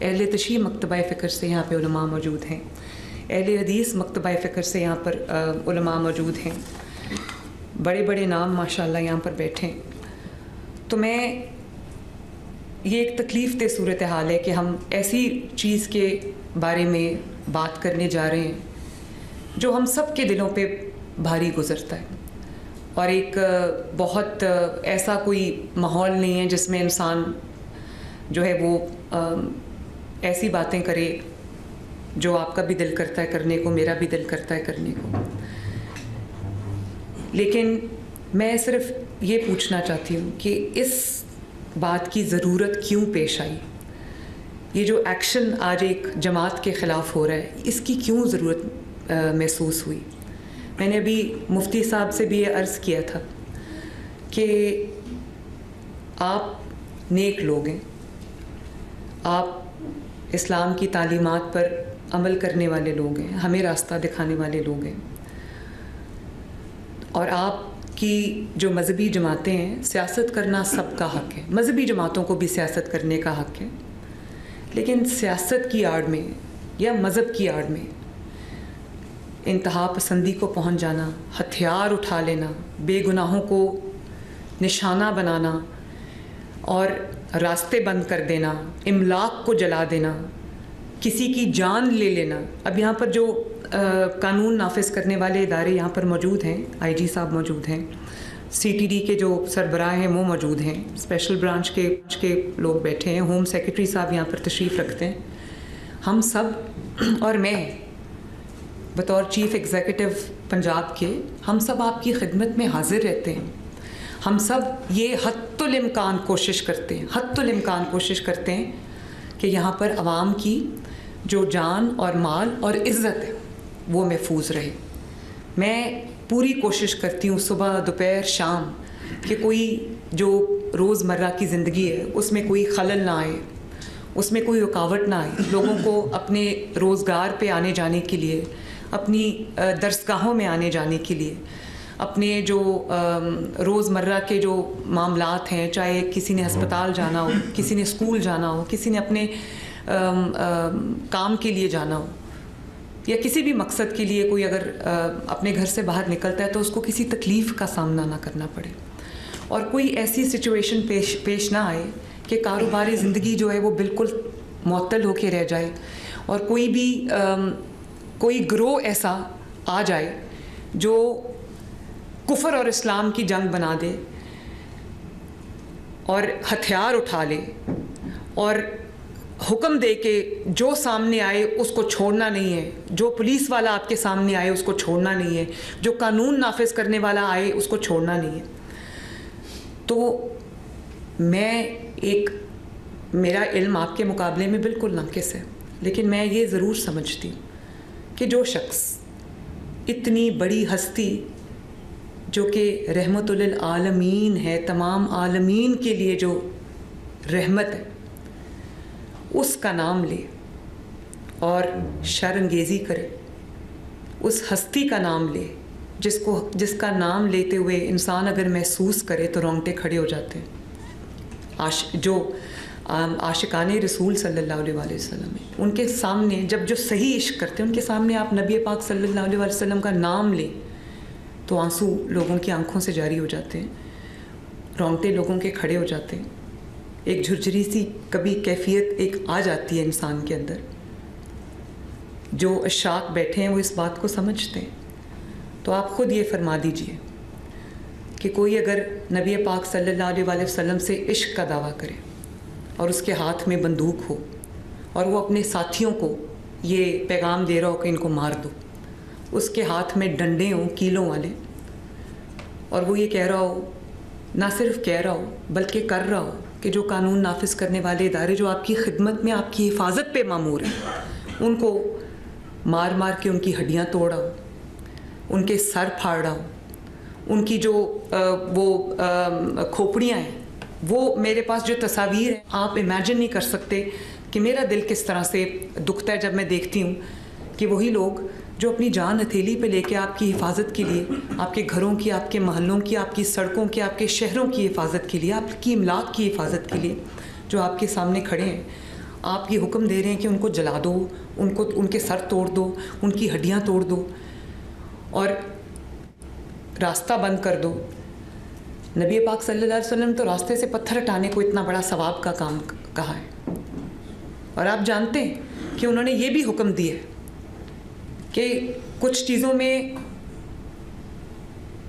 اہل تشیع مکتبہ فکر سے یہاں پہ علماء موجود ہیں، اہل حدیث مکتبہ فکر سے یہاں پر علماء موجود ہیں، بڑے بڑے نام ماشاءاللہ یہاں پر بیٹھے ہیں. تو میں یہ ایک تکلیف دہ صورتحال ہے کہ ہم ایسی چیز کے بارے میں بات کرنے جا رہے ہیں جو ہم سب کے دلوں پہ بھاری گزرتا ہے، اور ایک بہت ایسا کوئی ماحول نہیں ہے جس میں انسان جو ہے وہ ایسی باتیں کرے جو آپ کا بھی دل کرتا ہے کرنے کو، میرا بھی دل کرتا ہے کرنے کو. لیکن میں صرف یہ پوچھنا چاہتی ہوں کہ اس بات کی ضرورت کیوں پیش آئی؟ یہ جو ایکشن آج ایک جماعت کے خلاف ہو رہا ہے، اس کی کیوں ضرورت محسوس ہوئی؟ میں نے ابھی مفتی صاحب سے بھی یہ عرض کیا تھا کہ آپ نیک لوگ ہیں، آپ اسلام کی تعلیمات پر عمل کرنے والے لوگ ہیں، ہمیں راستہ دکھانے والے لوگ ہیں، اور آپ کی جو مذہبی جماعتیں ہیں، سیاست کرنا سب کا حق ہے، مذہبی جماعتوں کو بھی سیاست کرنے کا حق ہے، لیکن سیاست کی آڑ میں یا مذہب کی آڑ میں انتہا پسندی کو پہنچ جانا، ہتھیار اٹھا لینا، بے گناہوں کو نشانہ بنانا اور راستے بند کر دینا، املاک کو جلا دینا، کسی کی جان لے لینا. اب یہاں پر جو قانون نافذ کرنے والے ادارے یہاں پر موجود ہیں، آئی جی صاحب موجود ہیں، سی ٹی ڈی کے جو سربراہ ہیں وہ موجود ہیں، اسپیشل برانچ کے لوگ بیٹھے ہیں، ہوم سیکرٹری صاحب یہاں پر تشریف رکھتے ہیں. ہم سب اور میں بطور چیف ایگزیکٹو پنجاب کے، ہم سب آپ کی خدمت میں حاضر رہتے ہیں. ہم سب یہ حتی الامکان کوشش کرتے ہیں کہ یہاں پر عوام کی جو جان اور مال اور عزت ہے وہ محفوظ رہے. میں پوری کوشش کرتی ہوں صبح دوپہر شام کہ کوئی جو روزمرہ کی زندگی ہے اس میں کوئی خلل نہ آئے، اس میں کوئی رکاوٹ نہ آئے، لوگوں کو اپنے روزگار پہ آنے جانے کے لیے، اپنی درسگاہوں میں آنے جانے کے لیے، اپنے جو روزمرہ کے جو معاملات ہیں، چاہے کسی نے ہسپتال جانا ہو، کسی نے اسکول جانا ہو، کسی نے اپنے کام کے لیے جانا ہو، یا کسی بھی مقصد کے لیے کوئی اگر اپنے گھر سے باہر نکلتا ہے تو اس کو کسی تکلیف کا سامنا نہ کرنا پڑے، اور کوئی ایسی سچویشن پیش نہ آئے کہ کاروباری زندگی جو ہے وہ بالکل معطل ہو کے رہ جائے، اور کوئی گروہ ایسا آ جائے جو کفر اور اسلام کی جنگ بنا دے اور ہتھیار اٹھا لے اور حکم دے کہ جو سامنے آئے اس کو چھوڑنا نہیں ہے، جو پولیس والا آپ کے سامنے آئے اس کو چھوڑنا نہیں ہے، جو قانون نافذ کرنے والا آئے اس کو چھوڑنا نہیں ہے. تو میرا علم آپ کے مقابلے میں بالکل ناقص ہے، لیکن میں یہ ضرور سمجھتی ہوں کہ جو شخص اتنی بڑی ہستی جو کہ رحمت للعالمین ہے، تمام عالمین کے لیے جو رحمت ہے، اس کا نام لے اور شر انگیزی کرے، اس ہستی کا نام لے جس کا نام لیتے ہوئے انسان اگر محسوس کرے تو رونگٹے کھڑے ہو جاتے ہیں. جو عاشقان رسول صلی اللہ علیہ وآلہ وسلم ہیں، ان کے سامنے جو صحیح عشق کرتے ہیں، ان کے سامنے آپ نبی پاک صلی اللہ علیہ وآلہ وسلم کا نام لیں تو آنسو لوگوں کی آنکھوں سے جاری ہو جاتے ہیں، رونگٹے لوگوں کے کھڑے ہو جاتے ہیں، ایک جھرجھری سی کبھی کیفیت ایک آ جاتی ہے انسان کے اندر. جو عشاق بیٹھے ہیں وہ اس بات کو سمجھتے ہیں. تو آپ خود یہ فرما دیجئے کہ کوئی اگر نبی پاک صلی اللہ علیہ وآلہ وسلم سے عشق کا دعویٰ کرے اور اس کے ہاتھ میں بندوق ہو اور وہ اپنے ساتھیوں کو یہ پیغام دے رہا ہو کہ ان کو مار دو، اس کے ہاتھ میں ڈنڈے ہوں کیلوں والے، اور وہ یہ کہہ رہا ہو، نہ صرف کہہ رہا ہو بلکہ کر رہا ہو کہ جو قانون نافذ کرنے والے ادارے جو آپ کی خدمت میں آپ کی حفاظت پہ مامور ہیں، ان کو مار مار کے ان کی ہڈیاں توڑا ہو، ان کے سر پھاڑا ہو، ان کی جو وہ کھوپڑیاں ہیں، وہ میرے پاس جو تصاویر ہیں آپ امیجن نہیں کر سکتے کہ میرا دل کس طرح سے دکھتا ہے جب میں دیکھتی ہوں کہ وہی لوگ جو اپنی جان ہتھیلی پہ لے کے آپ کی حفاظت کے لیے، آپ کے گھروں کی، آپ کے محلوں کی، آپ کی سڑکوں کی، آپ کے شہروں کی حفاظت کے لیے، آپ کی املاک کی حفاظت کے لیے جو آپ کے سامنے کھڑے ہیں، آپ یہ حکم دے رہے ہیں کہ ان کو جلا دو, ان کے سر توڑ دو, ان کی ہڈیاں توڑ دو اور راستہ بند کر دو. نبی پاک صلی اللہ علیہ وسلم تو راستے سے پتھر ہٹانے کو اتنا بڑا ثواب کا کام کہا ہے. اور آپ جانتے ہیں کہ انہوں نے یہ بھی حکم دیا ہے کہ کچھ چیزوں میں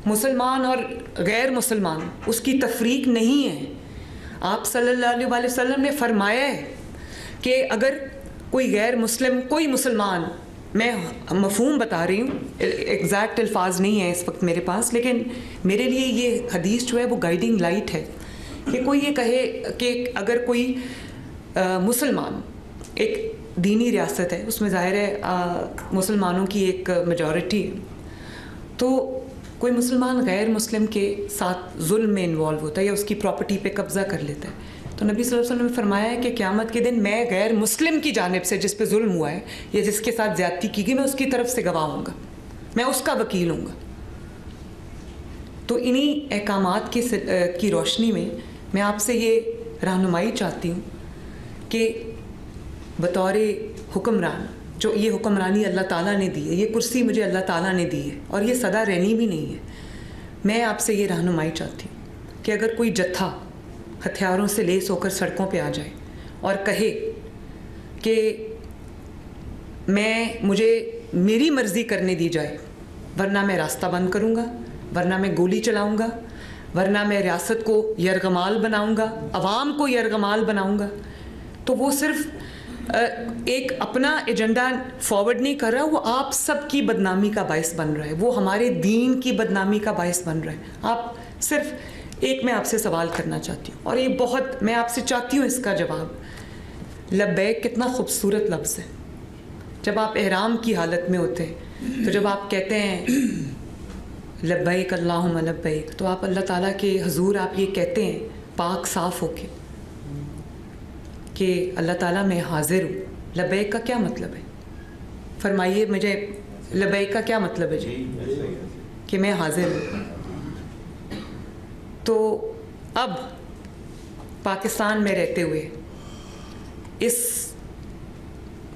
مسلمان اور غیر مسلمان اس کی تفریق نہیں ہے. آپ صلی اللہ علیہ وسلم نے فرمایا ہے کہ اگر کوئی غیر مسلم, کوئی مسلمان, میں مفہوم بتا رہی ہوں, ایگزیکٹ الفاظ نہیں ہیں اس وقت میرے پاس, لیکن میرے لیے یہ حدیث جو ہے وہ گائیڈنگ لائٹ ہے کہ کوئی یہ کہے کہ اگر کوئی مسلمان, ایک دینی ریاست ہے, اس میں ظاہر ہے مسلمانوں کی ایک میجورٹی ہے, تو کوئی مسلمان غیر مسلم کے ساتھ ظلم میں انوالو ہوتا ہے یا اس کی پراپرٹی پہ قبضہ کر لیتا ہے, تو نبی صلی اللہ علیہ وسلم نے فرمایا ہے کہ قیامت کے دن میں غیر مسلم کی جانب سے جس پہ ظلم ہوا ہے یا جس کے ساتھ زیادتی کی گئی, میں اس کی طرف سے گواہ ہوں گا, میں اس کا وکیل ہوں گا. تو انہی احکامات کی روشنی میں آپ سے یہ رہنمائی چاہتی ہوں کہ بطور حکمران, جو یہ حکمرانی اللہ تعالیٰ نے دی ہے, یہ کرسی مجھے اللہ تعالیٰ نے دی ہے اور یہ سدا رہنی بھی نہیں ہے, میں آپ سے یہ رہنمائی چاہتی ہوں کہ اگر کوئی جتھا ہتھیاروں سے لیس ہو کر سڑکوں پہ آ جائے اور کہے کہ مجھے میری مرضی کرنے دی جائے, ورنہ میں راستہ بند کروں گا, ورنہ میں گولی چلاؤں گا, ورنہ میں ریاست کو یرغمال بناؤں گا, عوام کو یرغمال بناؤں گا, تو وہ صرف ایک اپنا ایجنڈا فارورڈ نہیں کر رہا, وہ آپ سب کی بدنامی کا باعث بن رہا ہے, وہ ہمارے دین کی بدنامی کا باعث بن رہا ہے. آپ صرف ایک میں آپ سے سوال کرنا چاہتی ہوں, اور یہ بہت میں آپ سے چاہتی ہوں اس کا جواب. لبیک کتنا خوبصورت لفظ ہے. جب آپ احرام کی حالت میں ہوتے ہیں تو جب آپ کہتے ہیں لبیک اللہم لبیک, تو آپ اللہ تعالیٰ کے حضور آپ یہ کہتے ہیں پاک صاف ہو کے کہ اللہ تعالیٰ میں حاضر ہوں. لبیک کا کیا مطلب ہے؟ فرمائیے مجھے, لبیک کا کیا مطلب ہے جی؟ کہ میں حاضر ہوں. تو اب پاکستان میں رہتے ہوئے اس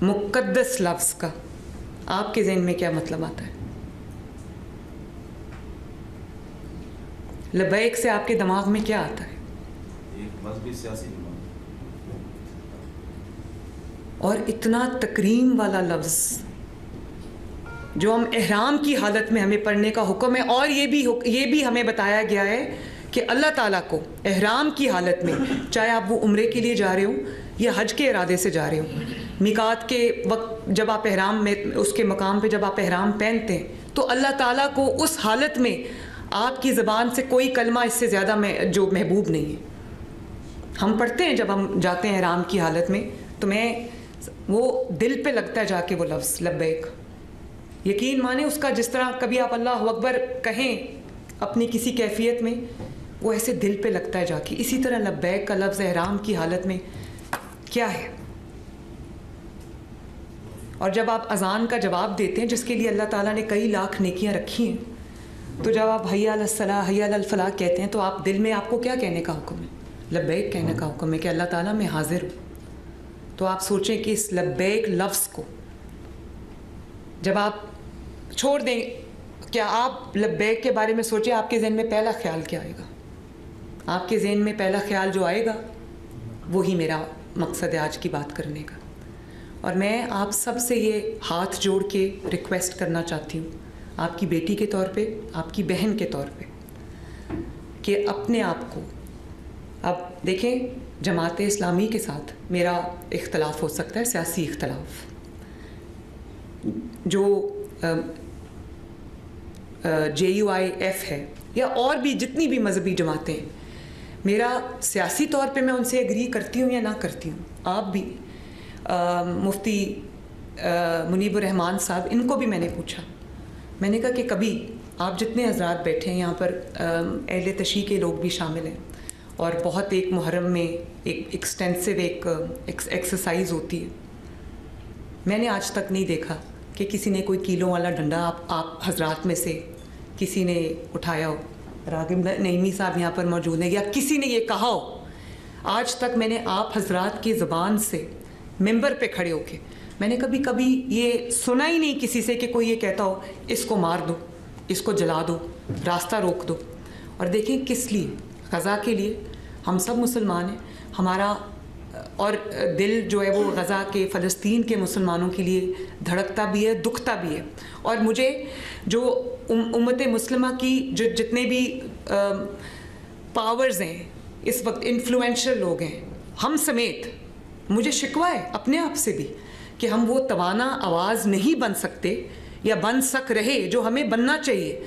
مقدس لفظ کا آپ کے ذہن میں کیا مطلب آتا ہے؟ لبیک سے آپ کے دماغ میں کیا آتا ہے؟ ایک مذہبی سیاسی دماغ. اور اتنا تکریم والا لفظ جو ہم احرام کی حالت میں ہمیں پڑھنے کا حکم ہے, اور یہ بھی ہمیں بتایا گیا ہے کہ اللہ تعالیٰ کو احرام کی حالت میں, چاہے آپ وہ عمرے کے لیے جا رہے ہوں یا حج کے ارادے سے جا رہے ہوں, میقات کے وقت جب آپ احرام میں اس کے مقام پہ جب آپ احرام پہنتے ہیں, تو اللہ تعالیٰ کو اس حالت میں آپ کی زبان سے کوئی کلمہ اس سے زیادہ جو محبوب نہیں ہے. ہم پڑھتے ہیں جب ہم جاتے ہیں احرام کی حالت میں, تو وہ دل پہ لگتا ہے جا کے وہ لفظ لبیک. یقین مانیں اس کا, جس طرح کبھی آپ اللہ اکبر کہیں اپنی کسی کیفیت میں, وہ ایسے دل پہ لگتا ہے جا کے. اسی طرح لبیک کا لفظ احرام کی حالت میں کیا ہے؟ اور جب آپ اذان کا جواب دیتے ہیں جس کے لیے اللہ تعالیٰ نے کئی لاکھ نیکیاں رکھی ہیں, تو جب آپ حی علی الصلاۃ حی علی الفلاح کہتے ہیں, تو آپ دل میں آپ کو کیا کہنے کا حکم ہے؟ لبیک کہنے کا حکم ہے کہ اللہ تعالیٰ میں حاضر ہوں. تو آپ سوچیں کہ اس لبیک لفظ کو جب آپ چھوڑ دیں, کیا آپ لبیک کے بارے میں سوچیں, آپ کے ذہن میں پہلا خیال کیا آئے گا؟ آپ کے ذہن میں پہلا خیال جو آئے گا وہی میرا مقصد ہے آج کی بات کرنے کا. اور میں آپ سب سے یہ ہاتھ جوڑ کے ریکویسٹ کرنا چاہتی ہوں, آپ کی بیٹی کے طور پہ, آپ کی بہن کے طور پہ, کہ اپنے آپ کو, اب دیکھیں جماعت اسلامی کے ساتھ میرا اختلاف ہو سکتا ہے, سیاسی اختلاف, جو JUIF ہے یا اور بھی جتنی بھی مذہبی جماعتیں ہیں, میرا سیاسی طور پہ میں ان سے ایگری کرتی ہوں یا نہ کرتی ہوں. آپ بھی مفتی منیب الرحمان صاحب, ان کو بھی میں نے پوچھا, میں نے کہا کہ کبھی آپ جتنے حضرات بیٹھے ہیں یہاں پر, اہل تشیع کے لوگ بھی شامل ہیں, اور بہت ایک محرم میں ایک ایکسٹینسو ایک ایکسرسائز ہوتی ہے, میں نے آج تک نہیں دیکھا کہ کسی نے کوئی کیلوں والا ڈنڈا آپ حضرات میں سے کسی نے اٹھایا ہو. راغب نعیمی صاحب یہاں پر موجود ہیں, یا کسی نے یہ کہا ہو. آج تک میں نے آپ حضرات کی زبان سے ممبر پہ کھڑے ہو کے. میں نے کبھی یہ سنا ہی نہیں کسی سے کہ کوئی یہ کہتا ہو اس کو مار دو, اس کو جلا دو, راستہ روک دو. اور دیکھیں کس لیے, غزہ کے لیے. ہم سب مسلمان ہیں, ہمارا اور دل جو ہے وہ غزہ کے, فلسطین کے مسلمانوں کے لیے دھڑکتا بھی ہے, دکھتا بھی ہے. اور مجھے جو امت مسلمہ کی جو جتنے بھی پاورز ہیں اس وقت, انفلوئنشل لوگ ہیں, ہم سمیت, مجھے شکوہ ہے اپنے آپ سے بھی کہ ہم وہ توانا آواز نہیں بن سکتے یا بن سک رہے جو ہمیں بننا چاہیے,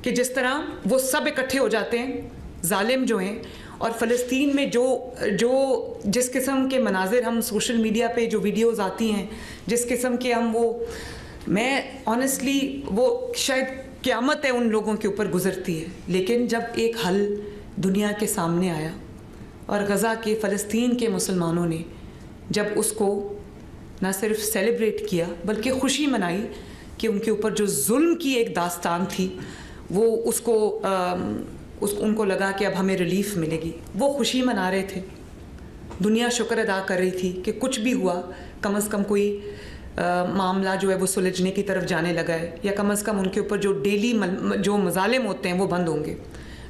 کہ جس طرح وہ سب اکٹھے ہو جاتے ہیں ظالم جو ہیں. اور فلسطین میں جو جس قسم کے مناظر ہم سوشل میڈیا پہ جو ویڈیوز آتی ہیں, جس قسم کے ہم میں آنیسٹلی وہ شاید قیامت ہے ان لوگوں کے اوپر گزرتی ہے. لیکن جب ایک حل دنیا کے سامنے آیا اور غزہ کے فلسطین کے مسلمانوں نے جب اس کو نہ صرف سیلیبریٹ کیا بلکہ خوشی منائی کہ ان کے اوپر جو ظلم کی ایک داستان تھی وہ ان کو لگا کہ اب ہمیں ریلیف ملے گی, وہ خوشی منا رہے تھے. دنیا شکر ادا کر رہی تھی کہ کچھ بھی ہوا, کم از کم کوئی معاملہ جو ہے وہ سلجھنے کی طرف جانے لگا ہے, یا کم از کم ان کے اوپر جو ڈیلی جو مظالم ہوتے ہیں وہ بند ہوں گے,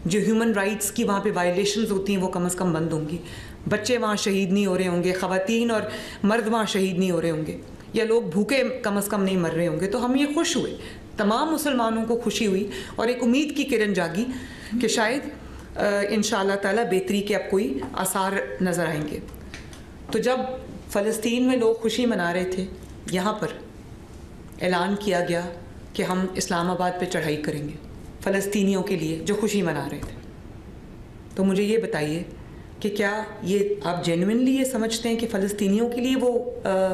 جو ہیومن رائٹس کی وہاں پہ وائلیشنز ہوتی ہیں وہ کم از کم بند ہوں گی, بچے وہاں شہید نہیں ہو رہے ہوں گے, خواتین اور مرد وہاں شہید نہیں ہو رہے ہوں گے, یا لوگ بھوکے کم از کم نہیں مر رہے ہوں گے. تو ہم یہ خوش ہوئے, تمام مسلمانوں کو خوشی ہوئی اور ایک امید کی کرن جاگی کہ شاید انشاءاللہ تعالیٰ بہتری کے اب کوئی آثار نظر آئیں گے. تو جب فلسطین میں لوگ خوشی منا رہے تھے, یہاں پر اعلان کیا گیا کہ ہم اسلام آباد پہ چڑھائی کریں گے فلسطینیوں کے لیے جو خوشی منا رہے تھے. تو مجھے یہ بتائیے کہ کیا یہ آپ جینوئنلی یہ سمجھتے ہیں کہ فلسطینیوں کے لیے وہ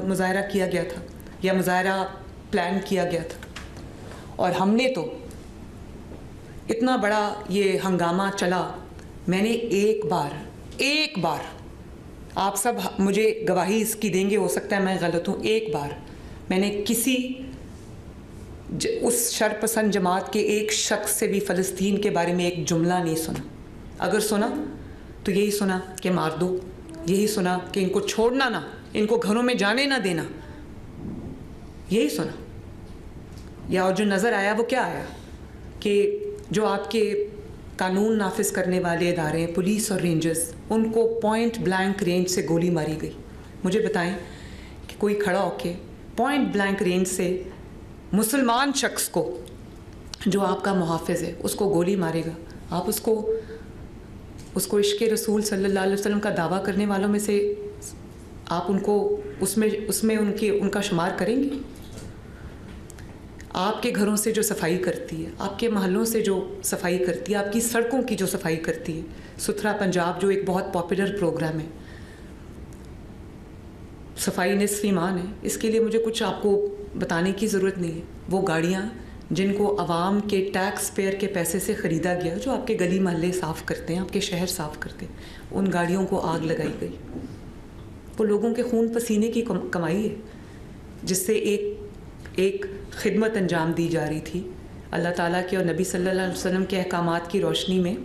مظاہرہ کیا گیا تھا یا مظاہرہ پلان کیا گیا تھا؟ اور ہم نے تو اتنا بڑا یہ ہنگامہ چلا, میں نے ایک بار آپ سب مجھے گواہی اس کی دیں گے, ہو سکتا ہے میں غلط ہوں, ایک بار میں نے کسی اس شرپسند جماعت کے ایک شخص سے بھی فلسطین کے بارے میں ایک جملہ نہیں سنا. اگر سنا تو یہی سنا کہ مار دو, یہی سنا کہ ان کو چھوڑنا نہ, ان کو گھروں میں جانے نہ دینا, یہی سنا. یا اور جو نظر آیا وہ کیا آیا کہ جو آپ کے قانون نافذ کرنے والے ادارے ہیں, پولیس اور رینجرز, ان کو پوائنٹ بلینک رینج سے گولی ماری گئی. مجھے بتائیں کہ کوئی کھڑا ہو کے پوائنٹ بلینک رینج سے مسلمان شخص کو جو آپ کا محافظ ہے اس کو گولی مارے گا؟ آپ اس کو عشق رسول صلی اللہ علیہ وسلم کا دعویٰ کرنے والوں میں سے آپ ان کو اس میں ان کا شمار کریں گے؟ آپ کے گھروں سے جو صفائی کرتی ہے, آپ کے محلوں سے جو صفائی کرتی ہے, آپ کی سڑکوں کی جو صفائی کرتی ہے, ستھرا پنجاب جو ایک بہت پاپولر پروگرام ہے, صفائی نصف ایمان ہے, اس کے لیے مجھے کچھ آپ کو بتانے کی ضرورت نہیں ہے. وہ گاڑیاں جن کو عوام کے ٹیکس پیئر کے پیسے سے خریدا گیا, جو آپ کے گلی محلے صاف کرتے ہیں, آپ کے شہر صاف کرتے ہیں, ان گاڑیوں کو آگ لگائی گئی. وہ لوگوں کے خون پسینے کی کمائی ہے جس سے ایک خدمت انجام دی جا رہی تھی, اللہ تعالیٰ کے اور نبی صلی اللہ علیہ وسلم کے احکامات کی روشنی میں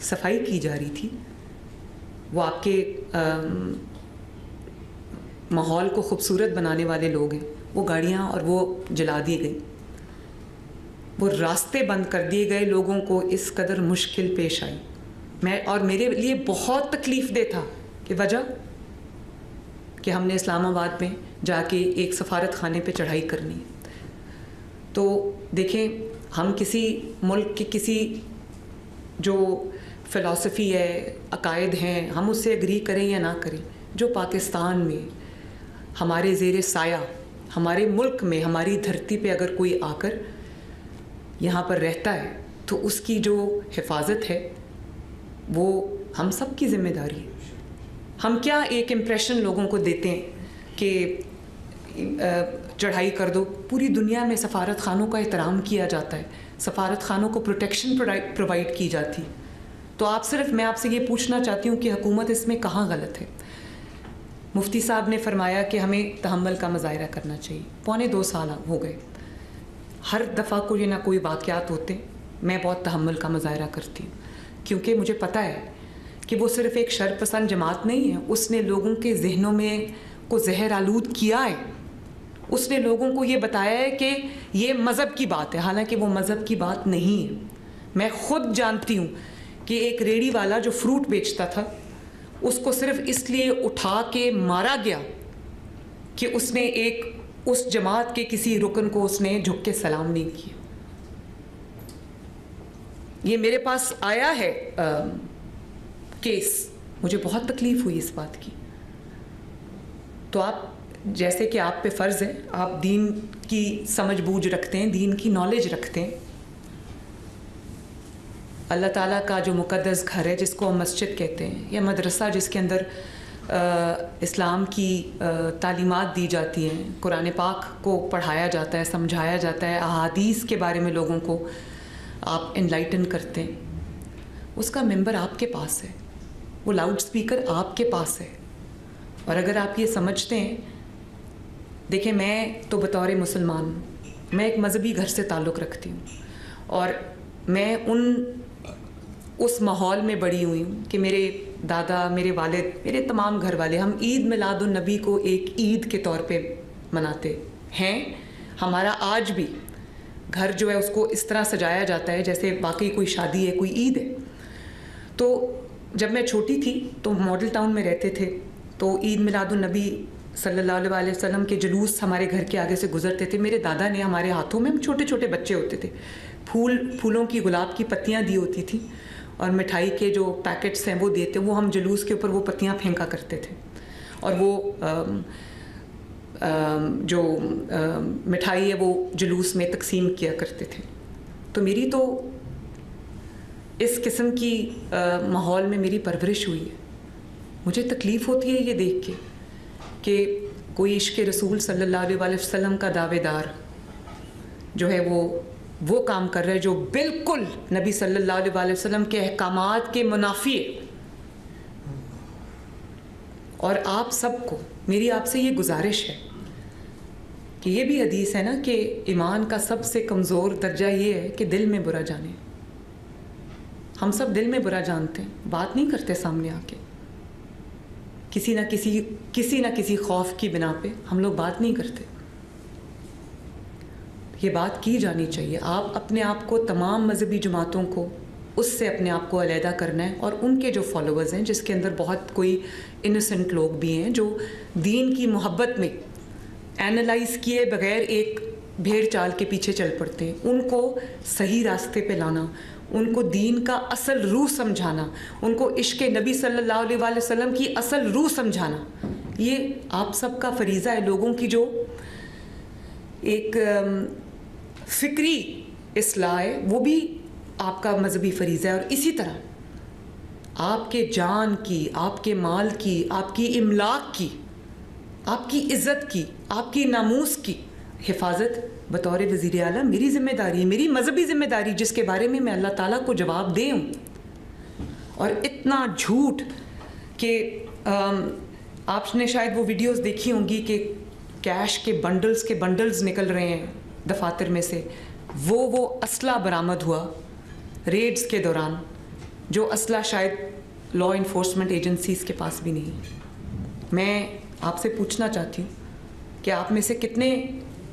صفائی کی جا رہی تھی. وہ آپ کے ماحول کو خوبصورت بنانے والے لوگ ہیں, وہ گاڑیاں اور وہ جلا دی گئی, وہ راستے بند کر دیے گئے, لوگوں کو اس قدر مشکل پیش آئی. میرے لیے بہت تکلیف دہ تھا کہ وجہ کہ ہم نے اسلام آباد میں جا کے ایک سفارت خانے پہ چڑھائی کرنی ہے. تو دیکھیں, ہم کسی ملک کی کسی جو فلسفی ہے, عقائد ہیں, ہم اس سے اگری کریں یا نہ کریں, جو پاکستان میں ہمارے زیر سایہ, ہمارے ملک میں, ہماری دھرتی پہ اگر کوئی آ کر یہاں پر رہتا ہے تو اس کی جو حفاظت ہے وہ ہم سب کی ذمہ داری ہے. ہم کیا ایک امپریشن لوگوں کو دیتے ہیں کہ چڑھائی کر دو. پوری دنیا میں سفارت خانوں کا احترام کیا جاتا ہے, سفارت خانوں کو پروٹیکشن پرووائڈ کی جاتی. تو میں آپ سے یہ پوچھنا چاہتی ہوں کہ حکومت اس میں کہاں غلط ہے؟ مفتی صاحب نے فرمایا کہ ہمیں تحمل کا مظاہرہ کرنا چاہیے. 2.25 سال ہو گئے, ہر دفعہ کوئی نہ کوئی واقعات ہوتے میں بہت تحمل کا مظاہرہ کرتی ہوں, کیونکہ مجھے پتہ ہے کہ وہ صرف ایک شر پسند جماعت نہیں ہے, اس نے لوگوں کے ذہنوں میں کو زہر آلود کیا ہے. اس نے لوگوں کو یہ بتایا ہے کہ یہ مذہب کی بات ہے، حالانکہ وہ مذہب کی بات نہیں ہے. میں خود جانتی ہوں کہ ایک ریڑھی والا جو فروٹ بیچتا تھا، اس کو صرف اس لیے اٹھا کے مارا گیا کہ اس نے اس جماعت کے کسی رکن کو اس نے جھک کے سلام نہیں کیا. یہ میرے پاس آیا ہے کیس، مجھے بہت تکلیف ہوئی اس بات کی. تو آپ جیسے کہ آپ پہ فرض ہے، آپ دین کی سمجھ بوجھ رکھتے ہیں، دین کی نالج رکھتے ہیں. اللہ تعالیٰ کا جو مقدس گھر ہے جس کو ہم مسجد کہتے ہیں، یا مدرسہ جس کے اندر اسلام کی تعلیمات دی جاتی ہیں، قرآن پاک کو پڑھایا جاتا ہے، سمجھایا جاتا ہے، احادیث کے بارے میں لوگوں کو آپ انلائٹن کرتے ہیں، اس کا ممبر آپ کے پاس ہے، وہ لاؤڈ سپیکر آپ کے پاس ہے. اور اگر آپ یہ سمجھتے ہیں، دیکھیں میں تو بطور مسلمان ہوں، میں ایک مذہبی گھر سے تعلق رکھتی ہوں، اور میں اس ماحول میں بڑی ہوئی ہوں کہ میرے دادا، میرے والد، میرے تمام گھر والے، ہم عید میلاد النبی کو ایک عید کے طور پہ مناتے ہیں. ہمارا آج بھی گھر جو ہے اس کو اس طرح سجایا جاتا ہے جیسے واقعی کوئی شادی ہے، کوئی عید ہے. تو جب میں چھوٹی تھی تو ماڈل ٹاؤن میں رہتے تھے، تو عید میلاد النبی صلی اللہ علیہ وسلم کے جلوس ہمارے گھر کے آگے سے گزرتے تھے. میرے دادا نے ہمارے ہاتھوں میں، ہم چھوٹے چھوٹے بچے ہوتے تھے، پھولوں کی، گلاب کی پتیاں دی ہوتی تھیں، اور مٹھائی کے جو پیکٹس ہیں وہ دیتے، وہ ہم جلوس کے اوپر وہ پتیاں پھینکا کرتے تھے، اور وہ جو مٹھائی ہے وہ جلوس میں تقسیم کیا کرتے تھے. تو میری تو اس قسم کی ماحول میں میری پرورش ہوئی ہے. مجھے تکلیف ہوتی ہے یہ دیکھ کے کہ کوئی عشق رسول صلی اللہ علیہ وسلم کا دعوے دار جو ہے وہ کام کر رہا ہے جو بالکل نبی صلی اللہ علیہ وسلم کے احکامات کے منافی ہے. اور آپ سب کو میری آپ سے یہ گزارش ہے کہ یہ بھی حدیث ہے نا کہ ایمان کا سب سے کمزور درجہ یہ ہے کہ دل میں برا جانے. ہم سب دل میں برا جانتے ہیں، بات نہیں کرتے سامنے آ کے، کسی نہ کسی خوف کی بنا پہ ہم لوگ بات نہیں کرتے. یہ بات کی جانی چاہیے. آپ اپنے آپ کو، تمام مذہبی جماعتوں کو اس سے اپنے آپ کو علیحدہ کرنا ہے، اور ان کے جو فالوورز ہیں جس کے اندر بہت کوئی انوسنٹ لوگ بھی ہیں جو دین کی محبت میں اینالائز کیے بغیر ایک بھیڑ چال کے پیچھے چل پڑتے ہیں، ان کو صحیح راستے پہ لانا، ان کو دین کا اصل روح سمجھانا، ان کو عشق نبی صلی اللہ علیہ وسلم کی اصل روح سمجھانا، یہ آپ سب کا فریضہ ہے. لوگوں کی جو ایک فکری اصلاح ہے وہ بھی آپ کا مذہبی فریضہ ہے. اور اسی طرح آپ کے جان کی، آپ کے مال کی، آپ کی املاک کی، آپ کی عزت کی، آپ کی ناموس کی حفاظت بطور وزیر اعلیٰ میری ذمہ داری ہے، میری مذہبی ذمہ داری، جس کے بارے میں اللہ تعالیٰ کو جواب دے ہوں. اور اتنا جھوٹ کہ آپ نے شاید وہ ویڈیوز دیکھی ہوں گی کہ کیش کے بنڈلز نکل رہے ہیں دفاتر میں سے. وہ اسلحہ برآمد ہوا ریڈز کے دوران، جو اسلحہ شاید لا انفورسمنٹ ایجنسیز کے پاس بھی نہیں. میں آپ سے پوچھنا چاہتی ہوں کہ آپ میں سے کتنے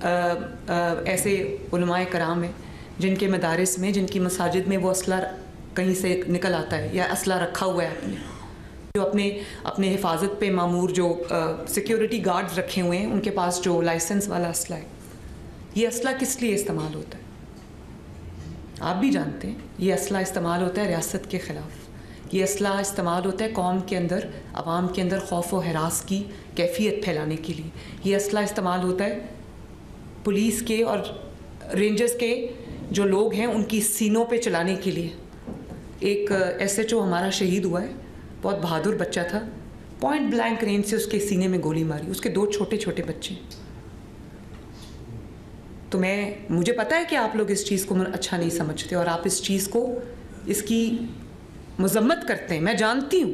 ایسے علماء کرام ہیں جن کے مدارس میں، جن کی مساجد میں وہ اسلحہ کہیں سے نکل آتا ہے یا اسلحہ رکھا ہوا ہے اپنے، جو اپنے حفاظت پہ معمور جو سیکیورٹی گارڈز رکھے ہوئے ہیں ان کے پاس جو لائسنس والا اسلحہ ہے. یہ اسلحہ کس لیے استعمال ہوتا ہے؟ آپ بھی جانتے ہیں یہ اسلحہ استعمال ہوتا ہے ریاست کے خلاف. یہ اسلحہ استعمال ہوتا ہے قوم کے اندر، عوام کے اندر خوف و ہراس کی کیفیت پھیلانے کے لیے. یہ اسلحہ استعمال ہوتا ہے پولیس کے اور رینجرز کے جو لوگ ہیں ان کی سینوں پہ چلانے کے لیے. ایک ایس ایچ او ہمارا شہید ہوا ہے، بہت بہادر بچہ تھا، پوائنٹ بلینک رینج سے اس کے سینے میں گولی ماری، اس کے 2 چھوٹے چھوٹے بچے. تو مجھے پتہ ہے کہ آپ لوگ اس چیز کو اچھا نہیں سمجھتے اور آپ اس چیز کو، اس کی مذمت کرتے ہیں، میں جانتی ہوں،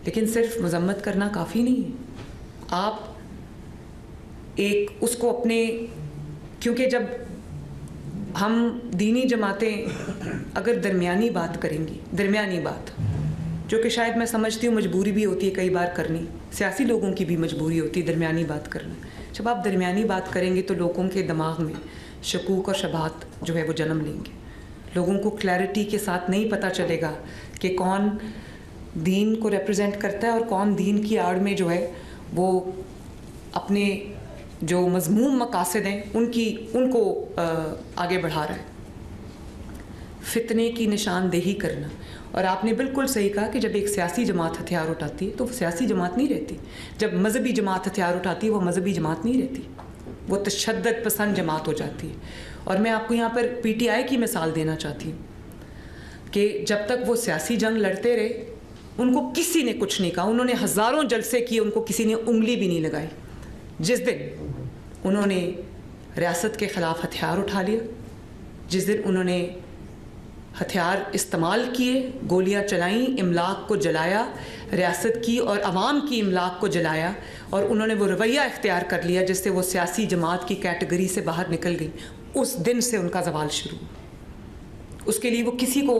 لیکن صرف مذمت کرنا کافی نہیں ہے. آپ اس کو اپنے، کیونکہ جب ہم دینی جماعتیں اگر درمیانی بات کریں گی، درمیانی بات جو کہ شاید میں سمجھتی ہوں مجبوری بھی ہوتی ہے کئی بار کرنی، سیاسی لوگوں کی بھی مجبوری ہوتی ہے درمیانی بات کرنا. جب آپ درمیانی بات کریں گے تو لوگوں کے دماغ میں شکوک اور شبہات جو ہے وہ جنم لیں گے. لوگوں کو کلیئرٹی کے ساتھ نہیں پتہ چلے گا کہ کون دین کو ریپرزینٹ کرتا ہے اور کون دین کی آڑ میں جو ہے وہ اپنے جو مذموم مقاصد ہیں ان کو آگے بڑھا رہا ہے. فتنے کی نشاندہی کرنا. اور آپ نے بالکل صحیح کہا کہ جب ایک سیاسی جماعت ہتھیار اٹھاتی ہے تو وہ سیاسی جماعت نہیں رہتی. جب مذہبی جماعت ہتھیار اٹھاتی ہے وہ مذہبی جماعت نہیں رہتی، وہ تشدد پسند جماعت ہو جاتی ہے. اور میں آپ کو یہاں پر پی ٹی آئی کی مثال دینا چاہتی ہوں کہ جب تک وہ سیاسی جنگ لڑتے رہے ان کو کسی نے کچھ نہیں کہا. انہوں نے ہزاروں جلسے کیے، ان کو کسی نے انگلی بھی نہیں لگائی. جس دن انہوں نے ریاست کے خلاف ہتھیار اٹھا لیا، جس دن انہوں نے ہتھیار استعمال کیے، گولیاں چلائیں، املاک کو جلایا، ریاست کی اور عوام کی املاک کو جلایا، اور انہوں نے وہ رویہ اختیار کر لیا جس سے وہ سیاسی جماعت کی کیٹیگری سے باہر نکل گئی، اس دن سے ان کا زوال شروع. اس کے لیے وہ کسی کو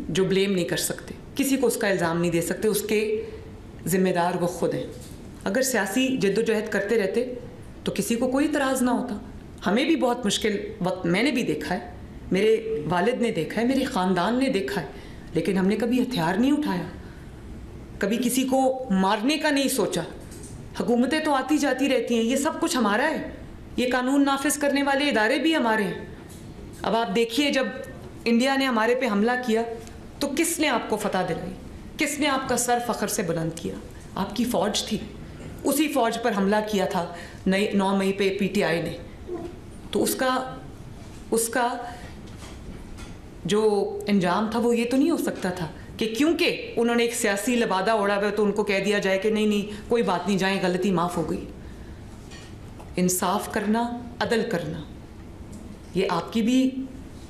جو بلیم نہیں کر سکتے، کسی کو اس کا الزام نہیں دے سکتے، اس کے ذمہ دار وہ خود ہیں. اگر سیاسی جد و جہد کرتے رہتے تو کسی کو کوئی اعتراض نہ ہوتا. ہمیں بھی بہت مشکل وقت میں نے بھی دیکھا ہے، میرے والد نے دیکھا ہے، میرے خاندان نے دیکھا ہے، لیکن ہم نے کبھی ہتھیار نہیں اٹھایا، کبھی کسی کو مارنے کا نہیں سوچا. حکومتیں تو آتی جاتی رہتی ہیں، یہ سب کچھ ہمارا ہے، یہ قانون نافذ کرنے والے ادارے بھی ہمارے ہیں. اب آپ دیکھیے جب انڈیا نے ہمارے پہ حملہ کیا تو کس نے آپ کو فتح دلائی، کس نے آپ کا سر فخر سے بلند کیا؟ آپ کی فوج تھی. اسی فوج پر حملہ کیا تھا 9 مئی پہ پی ٹی آئی نے. تو اس کا جو انجام تھا وہ یہ تو نہیں ہو سکتا تھا کہ کیونکہ انہوں نے ایک سیاسی لبادہ اوڑا ہوا تو ان کو کہہ دیا جائے کہ نہیں کوئی بات نہیں، جائیں، غلطی معاف ہو گئی. انصاف کرنا، عدل کرنا، یہ آپ کی بھی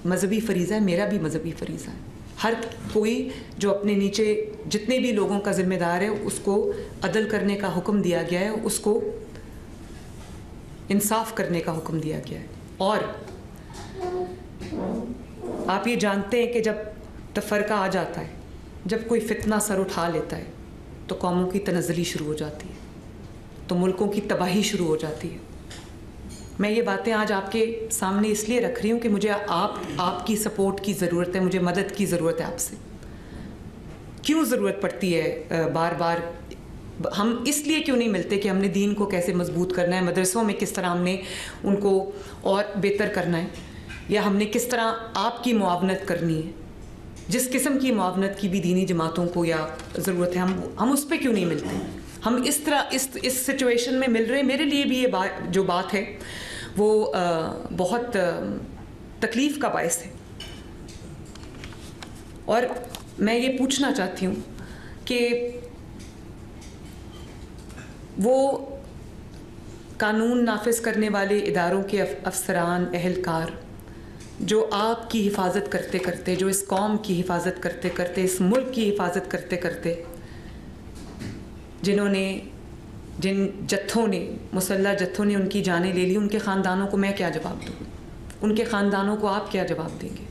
مذہبی فریضہ ہے، میرا بھی مذہبی فریضہ ہے. ہر کوئی جو اپنے نیچے جتنے بھی لوگوں کا ذمہ دار ہے اس کو عدل کرنے کا حکم دیا گیا ہے، اس کو انصاف کرنے کا حکم دیا گیا ہے. اور آپ یہ جانتے ہیں کہ جب تفرقہ آ جاتا ہے، جب کوئی فتنہ سر اٹھا لیتا ہے تو قوموں کی تنزلی شروع ہو جاتی ہے، تو ملکوں کی تباہی شروع ہو جاتی ہے. میں یہ باتیں آج آپ کے سامنے اس لیے رکھ رہی ہوں کہ مجھے آپ کی سپورٹ کی ضرورت ہے، مجھے مدد کی ضرورت ہے آپ سے. کیوں ضرورت پڑتی ہے بار بار؟ ہم اس لیے کیوں نہیں ملتے کہ ہم نے دین کو کیسے مضبوط کرنا ہے، مدرسوں میں کس طرح ہم نے ان کو اور بہتر کرنا ہے، یا ہم نے کس طرح آپ کی معاونت کرنی ہے. جس قسم کی معاونت کی بھی دینی جماعتوں کو یا ضرورت ہے، ہم اس پہ کیوں نہیں ملتے؟ ہم اس طرح اس سچویشن میں مل رہے ہیں. میرے لیے بھی یہ جو بات ہے وہ بہت تکلیف کا باعث ہے. اور میں یہ پوچھنا چاہتی ہوں کہ وہ قانون نافذ کرنے والے اداروں کے افسران، اہلکار جو آپ کی حفاظت کرتے کرتے، جو اس قوم کی حفاظت کرتے کرتے، اس ملک کی حفاظت کرتے کرتے، جن جتھوں نے، مسلح جتھوں نے ان کی جانیں لے لی، ان کے خاندانوں کو میں کیا جواب دوں؟ ان کے خاندانوں کو آپ کیا جواب دیں گے؟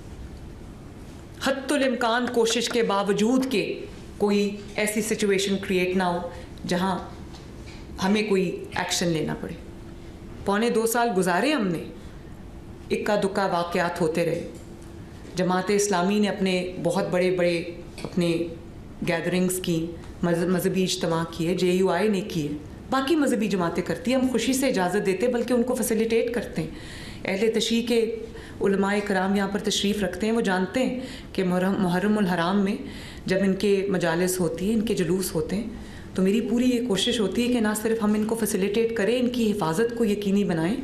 حتی الامکان کوشش کے باوجود کہ کوئی ایسی سچویشن کریٹ نہ ہو جہاں ہمیں کوئی ایکشن لینا پڑے. 2.25 سال گزارے ہم نے، اکا دکا واقعات ہوتے رہے. جماعت اسلامی نے اپنے بہت بڑے اپنے گیدرنگز کی، مذہبی اجتماع کیے، JUI نے کیے، باقی مذہبی جماعتیں کرتی ہیں. ہم خوشی سے اجازت دیتے بلکہ ان کو فیسیلیٹیٹ کرتے ہیں. اہل تشیع کے علماء کرام یہاں پر تشریف رکھتے ہیں، وہ جانتے ہیں کہ محرم الحرام میں جب ان کے مجالس ہوتی ہیں، ان کے جلوس ہوتے ہیں، تو میری پوری یہ کوشش ہوتی ہے کہ نہ صرف ہم ان کو فیسیلیٹیٹ کریں، ان کی حفاظت کو یقینی بنائیں،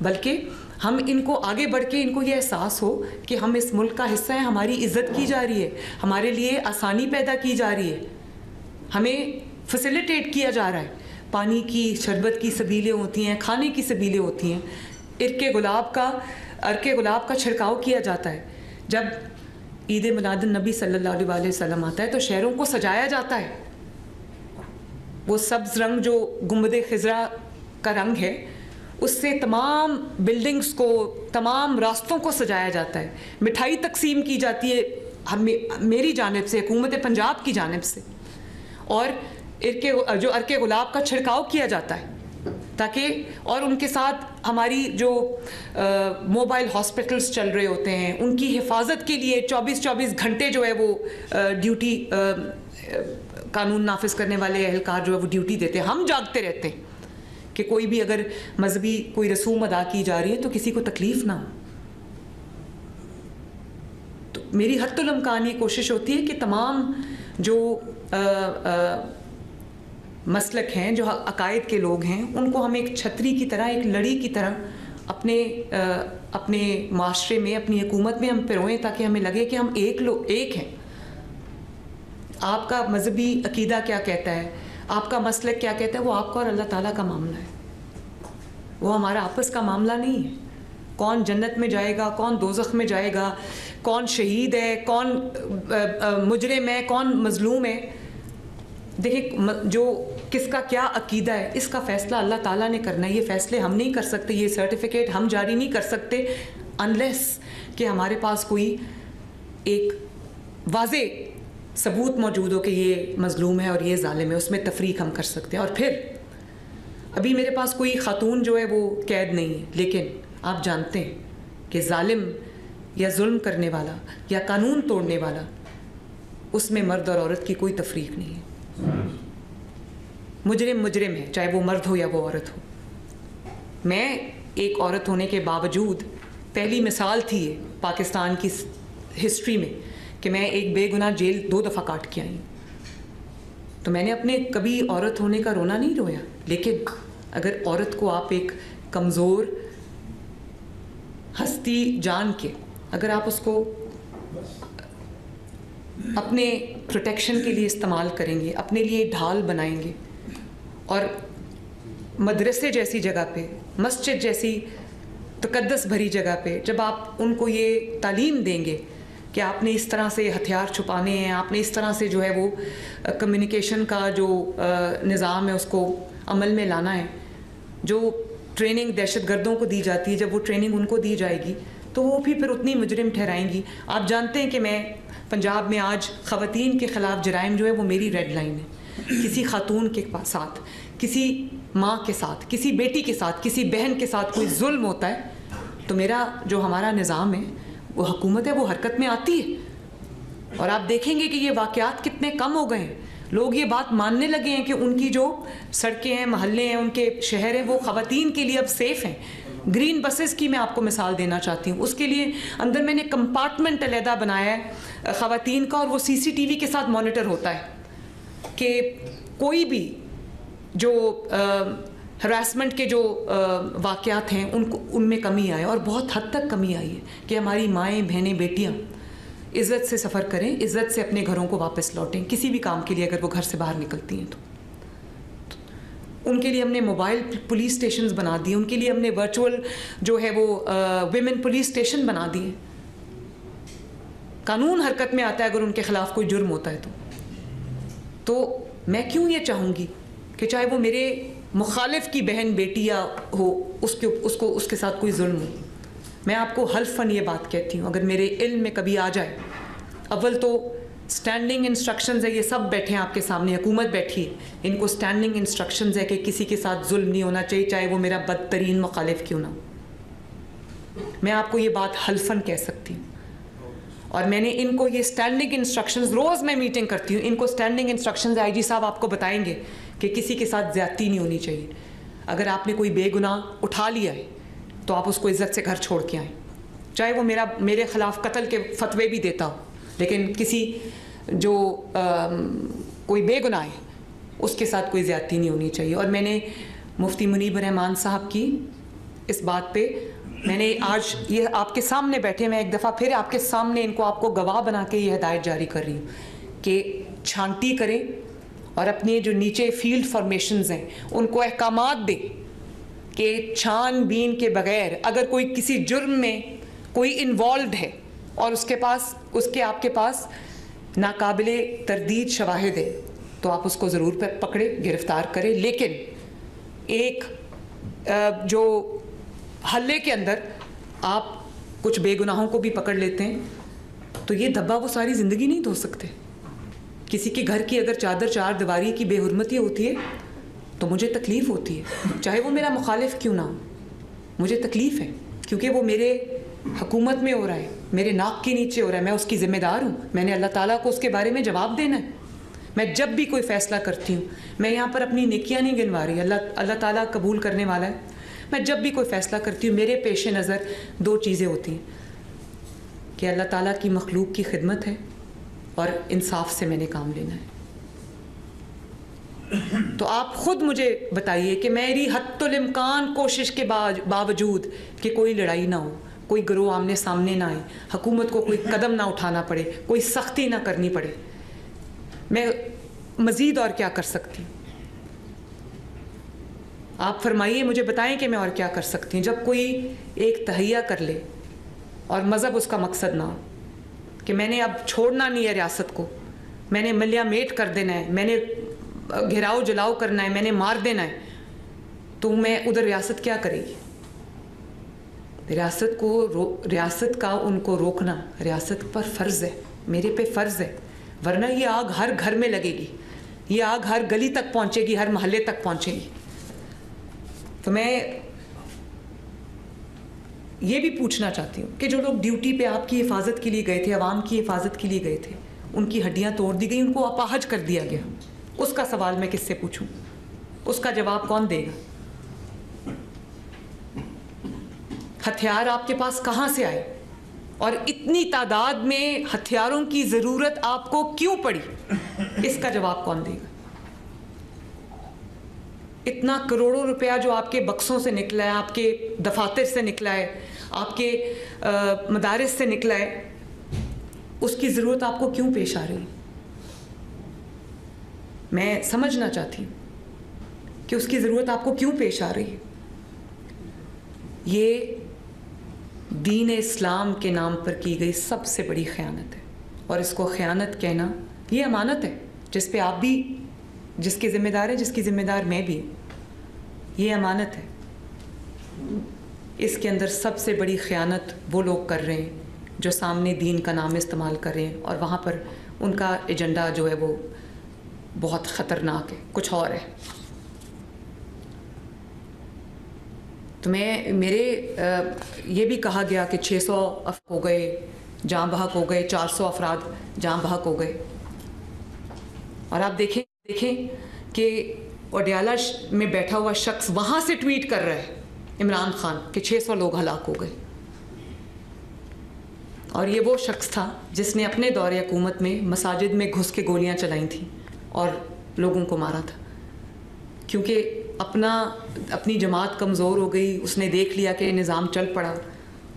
بلکہ ہم ان کو آگے بڑھ کے ان کو یہ احساس ہو کہ ہم اس ملک کا حصہ ہیں، ہماری عزت کی جا رہی ہے، ہمارے لیے آسانی پیدا کی جا رہی ہے، ہمیں فیسیلیٹیٹ کیا جا رہا ہے. پانی کی، شربت کی سبیلیں ہوتی ہیں، کھانے کی سبیلیں ہوتی ہیں، عرق گلاب کا چھڑکاؤ کیا جاتا ہے. جب عید میلاد النبی صلی اللہ علیہ وسلم آتا ہے تو شہروں کو سجایا جاتا ہے. وہ سبز رنگ جو گنبد خضرا کا رنگ ہے، اس سے تمام بلڈنگز کو، تمام راستوں کو سجایا جاتا ہے. مٹھائی تقسیم کی جاتی ہے میری جانب سے, حکومت پنجاب کی جانب سے, اور جو عرق گلاب کا چھڑکاؤ کیا جاتا ہے تاکہ, اور ان کے ساتھ ہماری جو موبائل ہاسپٹلس چل رہے ہوتے ہیں ان کی حفاظت کے لیے 24 گھنٹے جو ہے وہ ڈیوٹی, قانون نافذ کرنے والے اہلکار جو ہے وہ ڈیوٹی دیتے ہیں. ہم جاگتے رہتے ہیں کہ کوئی بھی اگر مذہبی کوئی رسوم ادا کی جا رہی ہے تو کسی کو تکلیف نہ ہو. تو میری حد الامکان یہ کوشش ہوتی ہے کہ تمام جو مسلک ہیں, جو عقائد کے لوگ ہیں, ان کو ہم ایک چھتری کی طرح, ایک لڑی کی طرح اپنے معاشرے میں, اپنی حکومت میں ہم پروئیں تاکہ ہمیں لگے کہ ہم ایک ہیں. آپ کا مذہبی عقیدہ کیا کہتا ہے, آپ کا مسلک کیا کہتا ہے, وہ آپ کا اور اللہ تعالیٰ کا معاملہ ہے, وہ ہمارا آپس کا معاملہ نہیں ہے. کون جنت میں جائے گا, کون دوزخ میں جائے گا, کون شہید ہے, کون مجرم ہے, کون مظلوم ہے, دیکھیں جو کس کا کیا عقیدہ ہے اس کا فیصلہ اللہ تعالیٰ نے کرنا ہے. یہ فیصلے ہم نہیں کر سکتے, یہ سرٹیفکیٹ ہم جاری نہیں کر سکتے انلیس کہ ہمارے پاس کوئی ایک واضح ثبوت موجود ہو کہ یہ مظلوم ہے اور یہ ظالم ہے. اس میں تفریق ہم کر سکتے ہیں. اور پھر ابھی میرے پاس کوئی خاتون جو ہے وہ قید نہیں ہے, لیکن آپ جانتے ہیں کہ ظالم یا ظلم کرنے والا یا قانون توڑنے والا, اس میں مرد اور عورت کی کوئی تفریق نہیں ہے. مجرم ہے, چاہے وہ مرد ہو یا وہ عورت ہو. میں ایک عورت ہونے کے باوجود پہلی مثال تھی پاکستان کی ہسٹری میں کہ میں ایک بے گناہ جیل 2 دفعہ کاٹ کے آئی. تو میں نے اپنے کبھی عورت ہونے کا رونا نہیں رویا, لیکن اگر عورت کو آپ ایک کمزور ہستی جان کے اگر آپ اس کو اپنے پروٹیکشن کے لیے استعمال کریں گے, اپنے لیے ڈھال بنائیں گے, اور مدرسے جیسی جگہ پہ, مسجد جیسی تقدس بھری جگہ پہ جب آپ ان کو یہ تعلیم دیں گے کہ آپ نے اس طرح سے ہتھیار چھپانے ہیں, آپ نے اس طرح سے جو ہے وہ کمیونیکیشن کا جو نظام ہے اس کو عمل میں لانا ہے, جو ٹریننگ دہشت گردوں کو دی جاتی ہے, جب وہ ٹریننگ ان کو دی جائے گی تو وہ بھی پھر اتنی مجرم ٹھہرائیں گی. آپ جانتے ہیں کہ میں پنجاب میں آج خواتین کے خلاف جرائم جو ہے وہ میری ریڈ لائن ہے. کسی خاتون کے ساتھ, کسی ماں کے ساتھ, کسی بیٹی کے ساتھ, کسی بہن کے ساتھ کوئی ظلم ہوتا ہے تو میرا جو ہمارا نظام ہے, وہ حکومت ہے, وہ حرکت میں آتی ہے. اور آپ دیکھیں گے کہ یہ واقعات کتنے کم ہو گئے ہیں. لوگ یہ بات ماننے لگے ہیں کہ ان کی جو سڑکیں ہیں, محلے ہیں, ان کے شہر ہیں, وہ خواتین کے لیے اب سیف ہیں. گرین بسز کی میں آپ کو مثال دینا چاہتی ہوں. اس کے لیے اندر میں نے کمپارٹمنٹ علیحدہ بنایا ہے خواتین کا, اور وہ CCTV کے ساتھ مانیٹر ہوتا ہے کہ کوئی بھی جو ہراسمنٹ کے جو واقعات ہیں ان میں کمی آئے, اور بہت حد تک کمی آئی ہے کہ ہماری مائیں, بہنیں, بیٹیاں عزت سے سفر کریں, عزت سے اپنے گھروں کو واپس لوٹیں, کسی بھی کام کے لیے اگر وہ گھر سے باہر نکلتی ہیں تو ان کے لیے ہم نے موبائل پولیس اسٹیشنز بنا دیے, ان کے لیے ہم نے ورچوئل جو ہے وہ ویمن پولیس اسٹیشن بنا دیے. قانون حرکت میں آتا ہے اگر ان کے خلاف کوئی جرم ہوتا ہے تو میں کیوں یہ چاہوں گی کہ چاہے وہ میرے مخالف کی بہن, بیٹی یا ہو, اس کے ساتھ کوئی ظلم ہو. میں آپ کو حلفاً یہ بات کہتی ہوں, اگر میرے علم میں کبھی آ جائے, اول تو اسٹینڈنگ انسٹرکشنز ہے, یہ سب بیٹھے ہیں آپ کے سامنے, حکومت بیٹھی ہے, ان کو اسٹینڈنگ انسٹرکشنز ہے کہ کسی کے ساتھ ظلم نہیں ہونا چاہیے, چاہے وہ میرا بدترین مخالف کیوں نہ ہو. میں آپ کو یہ بات حلفاً کہہ سکتی ہوں. اور میں نے ان کو یہ اسٹینڈنگ انسٹرکشنز, روز میں میٹنگ کرتی ہوں, ان کو اسٹینڈنگ انسٹرکشنز IG صاحب آپ کو بتائیں گے کہ کسی کے ساتھ زیادتی نہیں ہونی چاہیے. اگر آپ نے کوئی بے گناہ اٹھا لیا ہے تو آپ اس کو عزت سے گھر چھوڑ کے آئیں, چاہے وہ میرے خلاف قتل کے فتوے بھی دیتا ہو, لیکن کسی جو کوئی بے گناہ ہے اس کے ساتھ کوئی زیادتی نہیں ہونی چاہیے. اور میں نے مفتی منیب الرحمان صاحب کی اس بات پہ, میں نے آج یہ آپ کے سامنے بیٹھے, میں ایک دفعہ پھر آپ کے سامنے ان کو آپ کو گواہ بنا کے یہ ہدایت جاری کر رہی ہوں کہ چھانٹی کریں اور اپنے جو نیچے فیلڈ فارمیشنز ہیں ان کو احکامات دیں کہ چھان بین کے بغیر اگر کوئی کسی جرم میں کوئی انوالوڈ ہے اور اس کے آپ کے پاس ناقابل تردید شواہد ہے تو آپ اس کو ضرور پکڑے, گرفتار کریں. لیکن ایک جو حلے کے اندر آپ کچھ بے گناہوں کو بھی پکڑ لیتے ہیں تو یہ دھبا وہ ساری زندگی نہیں دھو سکتے. کسی کے گھر کی اگر چادر چار دیواری کی بے حرمتی ہوتی ہے تو مجھے تکلیف ہوتی ہے, چاہے وہ میرا مخالف کیوں نہ ہو, مجھے تکلیف ہے, کیونکہ وہ میرے حکومت میں ہو رہا ہے, میرے ناک کے نیچے ہو رہا ہے, میں اس کی ذمہ دار ہوں, میں نے اللہ تعالیٰ کو اس کے بارے میں جواب دینا ہے. میں جب بھی کوئی فیصلہ کرتی ہوں, میں یہاں پر اپنی نیکیاں نہیں گنوا رہی, اللہ تعالیٰ قبول کرنے والا ہے. میں جب بھی کوئی فیصلہ کرتی ہوں میرے پیش نظر دو چیزیں ہوتی ہیں کہ اللہ تعالیٰ کی مخلوق کی خدمت ہے اور انصاف سے میں نے کام لینا ہے. تو آپ خود مجھے بتائیے کہ میری حتی الامکان کوشش کے باوجود کہ کوئی لڑائی نہ ہو, کوئی گروہ آمنے سامنے نہ آئے, حکومت کو کوئی قدم نہ اٹھانا پڑے, کوئی سختی نہ کرنی پڑے, میں مزید اور کیا کر سکتی ہوں؟ آپ فرمائیے, مجھے بتائیں کہ میں اور کیا کر سکتی ہوں. جب کوئی ایک تہیہ کر لے اور مذہب اس کا مقصد نہ ہو کہ میں نے اب چھوڑنا نہیں ہے ریاست کو, میں نے ملیا میٹ کر دینا ہے, میں نے گھراؤ جلاؤ کرنا ہے, میں نے مار دینا ہے, تو میں ادھر ریاست کیا کرے گی؟ ریاست کا ان کو روکنا ریاست پر فرض ہے, میرے پہ فرض ہے, ورنہ یہ آگ ہر گھر میں لگے گی, یہ آگ ہر گلی تک پہنچے گی, ہر محلے تک پہنچے گی. تو میں یہ بھی پوچھنا چاہتی ہوں کہ جو لوگ ڈیوٹی پہ آپ کی حفاظت کے لیے گئے تھے, عوام کی حفاظت کے لیے گئے تھے, ان کی ہڈیاں توڑ دی گئی, ان کو اپاہج کر دیا گیا, اس کا سوال میں کس سے پوچھوں؟ اس کا جواب کون دے گا؟ ہتھیار آپ کے پاس کہاں سے آئے اور اتنی تعداد میں ہتھیاروں کی ضرورت آپ کو کیوں پڑی؟ اس کا جواب کون دے گا؟ اتنا کروڑوں روپیہ جو آپ کے بکسوں سے نکلا ہے, آپ کے دفاتر سے نکلا ہے, آپ کے مدارس سے نکلا ہے, اس کی ضرورت آپ کو کیوں پیش آ رہی ہے؟ میں سمجھنا چاہتی ہوں کہ اس کی ضرورت آپ کو کیوں پیش آ رہی ہے. یہ دین اسلام کے نام پر کی گئی سب سے بڑی خیانت ہے, اور اس کو خیانت کہنا یہ امانت ہے جس پہ آپ بھی, جس کے ذمہ دار ہے, جس کی ذمہ دار میں بھی ہوں. یہ امانت ہے. اس کے اندر سب سے بڑی خیانت وہ لوگ کر رہے ہیں جو سامنے دین کا نام استعمال کر رہے ہیں, اور وہاں پر ان کا ایجنڈا جو ہے وہ بہت خطرناک ہے, کچھ اور ہے. تو میرے یہ بھی کہا گیا کہ 600 ہو گئے, جاں بحق ہو گئے, 400 افراد جاں بحق ہو گئے. اور آپ دیکھیں کہ وڈیالہ میں بیٹھا ہوا شخص وہاں سے ٹویٹ کر رہا ہے عمران خان کہ 600 لوگ ہلاک ہو گئے, اور یہ وہ شخص تھا جس نے اپنے دور حکومت میں مساجد میں گھس کے گولیاں چلائی تھیں اور لوگوں کو مارا تھا, کیونکہ اپنی جماعت کمزور ہو گئی, اس نے دیکھ لیا کہ نظام چل پڑا,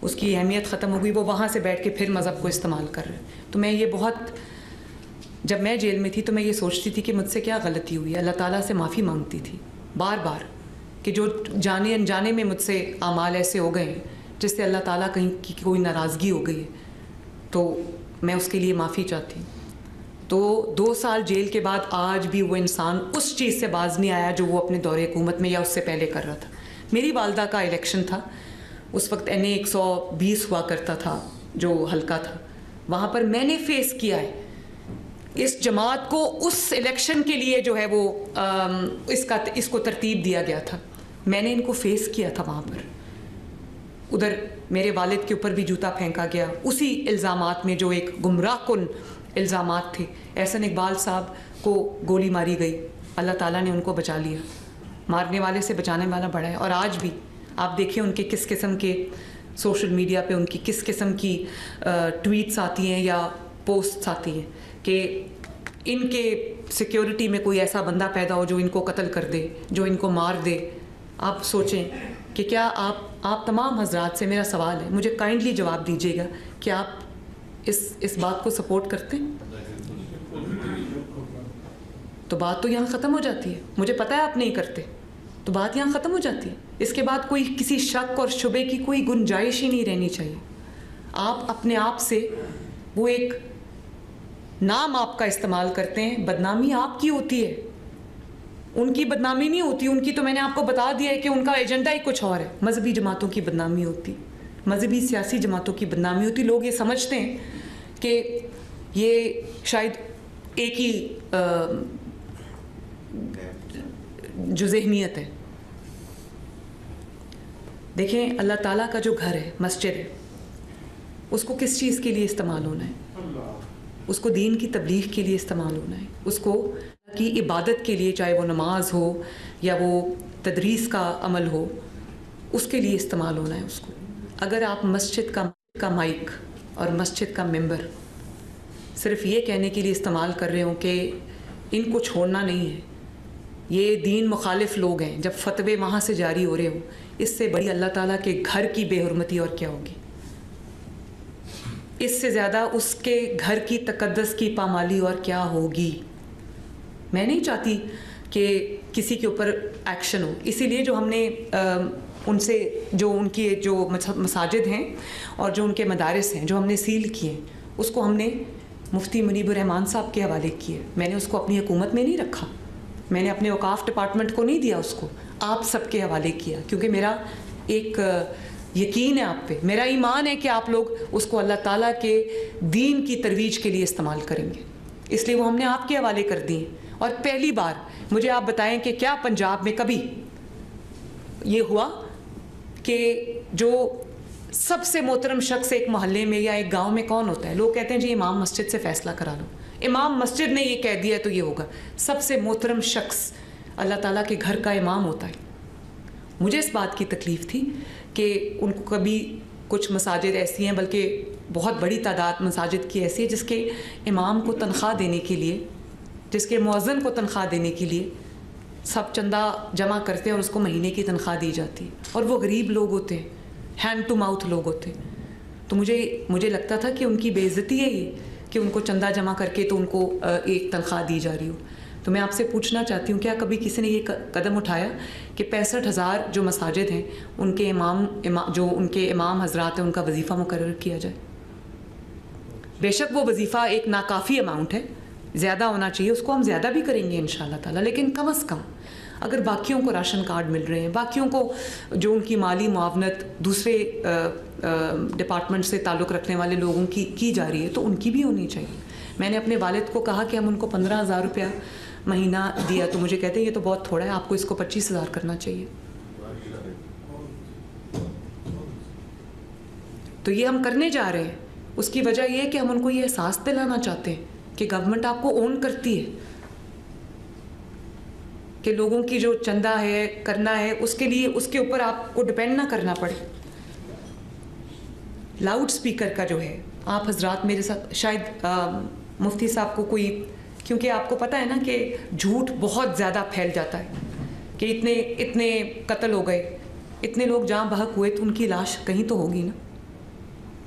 اس کی اہمیت ختم ہو گئی, وہ وہاں سے بیٹھ کے پھر مذہب کو استعمال کر رہے. تو میں یہ جب میں جیل میں تھی تو میں یہ سوچتی تھی کہ مجھ سے کیا غلطی ہوئی ہے, اللہ تعالیٰ سے معافی مانگتی تھی بار بار کہ جو جانے انجانے میں مجھ سے اعمال ایسے ہو گئے ہیں جس سے اللہ تعالیٰ کہیں کی کوئی ناراضگی ہو گئی ہے, تو میں اس کے لیے معافی چاہتی ہوں. تو 2 سال جیل کے بعد آج بھی وہ انسان اس چیز سے باز نہیں آیا جو وہ اپنے دور حکومت میں یا اس سے پہلے کر رہا تھا. میری والدہ کا الیکشن تھا, اس وقت NA 120 ہوا کرتا تھا جو حلقہ تھا, وہاں پر میں نے فیس کیا ہے اس جماعت کو, اس الیکشن کے لیے جو ہے وہ اس کو ترتیب دیا گیا تھا, میں نے ان کو فیس کیا تھا وہاں پر. ادھر میرے والد کے اوپر بھی جوتا پھینکا گیا اسی الزامات میں جو ایک گمراہ کن الزامات تھے. احسن اقبال صاحب کو گولی ماری گئی, اللہ تعالیٰ نے ان کو بچا لیا, مارنے والے سے بچانے والا بڑا ہے. اور آج بھی آپ دیکھیں ان کے کس قسم کے سوشل میڈیا پہ ان کی کس قسم کی ٹویٹس آتی ہیں یا پوسٹس آتی ہیں کہ ان کے سیکیورٹی میں کوئی ایسا بندہ پیدا ہو جو ان کو قتل کر دے, جو ان کو مار دے. آپ سوچیں کہ کیا آپ تمام حضرات سے میرا سوال ہے, مجھے کائنڈلی جواب دیجیے گا کہ آپ اس بات کو سپورٹ کرتے ہیں؟ تو بات تو یہاں ختم ہو جاتی ہے. مجھے پتہ ہے آپ نہیں کرتے, تو بات یہاں ختم ہو جاتی ہے. اس کے بعد کوئی کسی شک اور شبے کی کوئی گنجائش ہی نہیں رہنی چاہیے. آپ اپنے آپ سے وہ ایک نام آپ کا استعمال کرتے ہیں, بدنامی آپ کی ہوتی ہے, ان کی بدنامی نہیں ہوتی. ان کی تو میں نے آپ کو بتا دیا ہے کہ ان کا ایجنڈا ہی کچھ اور ہے. مذہبی جماعتوں کی بدنامی ہوتی, مذہبی سیاسی جماعتوں کی بدنامی ہوتی. لوگ یہ سمجھتے ہیں کہ یہ شاید ایک ہی جو ذہنیت ہے. دیکھیں اللہ تعالیٰ کا جو گھر ہے، مسجد ہے، اس کو کس چیز کے لیے استعمال ہونا ہے؟ اس کو دین کی تبلیغ کے لیے استعمال ہونا ہے، اس کو کی عبادت کے لیے، چاہے وہ نماز ہو یا وہ تدریس کا عمل ہو، اس کے لیے استعمال ہونا ہے اس کو. اگر آپ مسجد کا مائک اور مسجد کا ممبر صرف یہ کہنے کے لیے استعمال کر رہے ہوں کہ ان کو چھوڑنا نہیں ہے، یہ دین مخالف لوگ ہیں، جب فتوے وہاں سے جاری ہو رہے ہوں، اس سے بڑی اللہ تعالیٰ کے گھر کی بے حرمتی اور کیا ہوگی؟ اس سے زیادہ اس کے گھر کی تقدس کی پامالی اور کیا ہوگی؟ میں نہیں چاہتی کہ کسی کے اوپر ایکشن ہو. اسی لیے جو ہم نے ان سے جو ان کی جو مساجد ہیں اور جو ان کے مدارس ہیں جو ہم نے سیل کیے ہیں، اس کو ہم نے مفتی منیب الرحمان صاحب کے حوالے کیے. میں نے اس کو اپنی حکومت میں نہیں رکھا، میں نے اپنے اوقاف ڈپارٹمنٹ کو نہیں دیا، اس کو آپ سب کے حوالے کیا، کیونکہ میرا ایک یقین ہے آپ پہ، میرا ایمان ہے کہ آپ لوگ اس کو اللہ تعالیٰ کے دین کی ترویج کے لیے استعمال کریں گے، اس لیے وہ ہم نے آپ کے حوالے کر دی. اور پہلی بار مجھے آپ بتائیں کہ کیا پنجاب میں کبھی یہ ہوا کہ جو سب سے محترم شخص ایک محلے میں یا ایک گاؤں میں کون ہوتا ہے؟ لوگ کہتے ہیں جی امام مسجد سے فیصلہ کرا لو، امام مسجد نے یہ کہہ دیا تو یہ ہوگا. سب سے محترم شخص اللہ تعالیٰ کے گھر کا امام ہوتا ہے. مجھے اس بات کی تکلیف تھی کہ ان کو کبھی کچھ مساجد ایسی ہیں، بلکہ بہت بڑی تعداد مساجد کی ایسی ہے جس کے امام کو تنخواہ دینے کے لیے، جس کے مؤذن کو تنخواہ دینے کے لیے سب چندہ جمع کرتے ہیں اور اس کو مہینے کی تنخواہ دی جاتی ہے، اور وہ غریب لوگ ہوتے ہیں، ہینڈ ٹو ماؤتھ لوگ ہوتے ہیں. تو مجھے لگتا تھا کہ ان کی بے عزتی ہے یہ کہ ان کو چندہ جمع کر کے تو ان کو ایک تنخواہ دی جا رہی ہو. تو میں آپ سے پوچھنا چاہتی ہوں، کیا کبھی کسی نے یہ قدم اٹھایا کہ 65,000 جو مساجد ہیں ان کے جو ان کے امام حضرات ہیں ان کا وظیفہ مقرر کیا جائے؟ بے شک وہ وظیفہ ایک ناکافی اماؤنٹ ہے، زیادہ ہونا چاہیے، اس کو ہم زیادہ بھی کریں گے انشاءاللہ تعالیٰ، لیکن کم از کم اگر باقیوں کو راشن کارڈ مل رہے ہیں، باقیوں کو جو ان کی مالی معاونت دوسرے ڈپارٹمنٹ سے تعلق رکھنے والے لوگوں کی جا رہی ہے تو ان کی بھی ہونی چاہیے. میں نے اپنے والد کو کہا کہ ہم ان کو 15,000 روپیہ مہینہ دیا تو مجھے کہتے ہیں یہ تو بہت تھوڑا ہے، آپ کو اس کو 25,000 کرنا چاہیے. تو یہ ہم کرنے جا رہے ہیں. اس کی وجہ یہ ہے کہ ہم ان کو یہ احساس دلانا چاہتے ہیں کہ گورنمنٹ آپ کو اون کرتی ہے، کہ لوگوں کی جو چندہ ہے کرنا ہے اس کے لیے اس کے اوپر آپ کو ڈپینڈ نہ کرنا پڑے. لاؤڈ سپیکر کا جو ہے، آپ حضرات میرے ساتھ شاید مفتی صاحب کو کوئی، کیونکہ آپ کو پتہ ہے نا کہ جھوٹ بہت زیادہ پھیل جاتا ہے کہ اتنے قتل ہو گئے، اتنے لوگ جاں بحق ہوئے تو ان کی لاش کہیں تو ہوگی نا،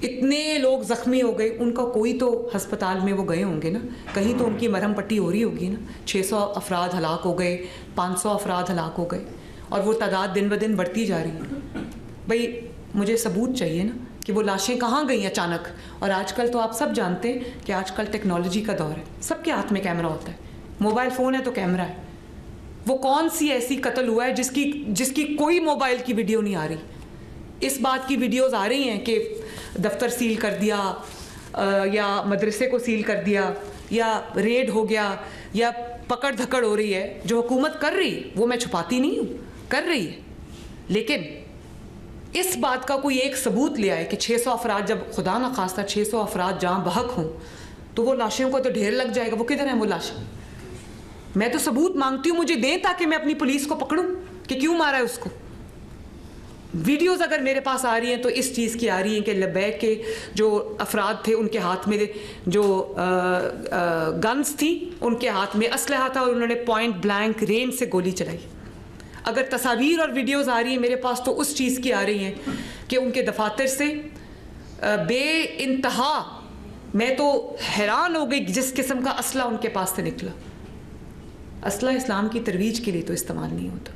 اتنے لوگ زخمی ہو گئے ان کا کوئی تو ہسپتال میں وہ گئے ہوں گے نا، کہیں تو ان کی مرہم پٹی ہو رہی ہوگی نا. 600 افراد ہلاک ہو گئے، 500 افراد ہلاک ہو گئے، اور وہ تعداد دن بدن بڑھتی جا رہی ہے. بھئی مجھے ثبوت چاہیے نا کہ وہ لاشیں کہاں گئیں اچانک. اور آج کل تو آپ سب جانتے ہیں کہ آج کل ٹیکنالوجی کا دور ہے، سب کے ہاتھ میں کیمرہ ہوتا ہے، موبائل فون ہے تو کیمرہ ہے. وہ کون سی ایسی قتل ہوا ہے جس کی کوئی موبائل کی ویڈیو نہیں آ رہی؟ اس بات کی ویڈیوز آ رہی ہیں کہ دفتر سیل کر دیا یا مدرسے کو سیل کر دیا یا ریڈ ہو گیا یا پکڑ دھکڑ ہو رہی ہے. جو حکومت کر رہی ہے وہ میں چھپاتی نہیں ہوں، کر رہی ہے، لیکن اس بات کا کوئی ایک ثبوت لے آئے کہ 600 افراد، جب خدا نہ خواستہ 600 افراد جہاں بحق ہوں تو وہ لاشوں کو تو ڈھیر لگ جائے گا. وہ کدھر ہیں وہ لاشیں؟ میں تو ثبوت مانگتی ہوں، مجھے دیں تاکہ میں اپنی پولیس کو پکڑوں کہ کیوں مارا ہے اس کو. ویڈیوز اگر میرے پاس آ رہی ہیں تو اس چیز کی آ رہی ہیں کہ لبیک کے جو افراد تھے ان کے ہاتھ میں جو گنز تھی، ان کے ہاتھ میں اسلحہ تھا اور انہوں نے پوائنٹ بلینک رینج سے گولی چلائی. اگر تصاویر اور ویڈیوز آ رہی ہیں میرے پاس تو اس چیز کی آ رہی ہیں کہ ان کے دفاتر سے بے انتہا، میں تو حیران ہو گئی جس قسم کا اسلحہ ان کے پاس سے نکلا. اسلحہ اسلام کی ترویج کے لیے تو استعمال نہیں ہوتا.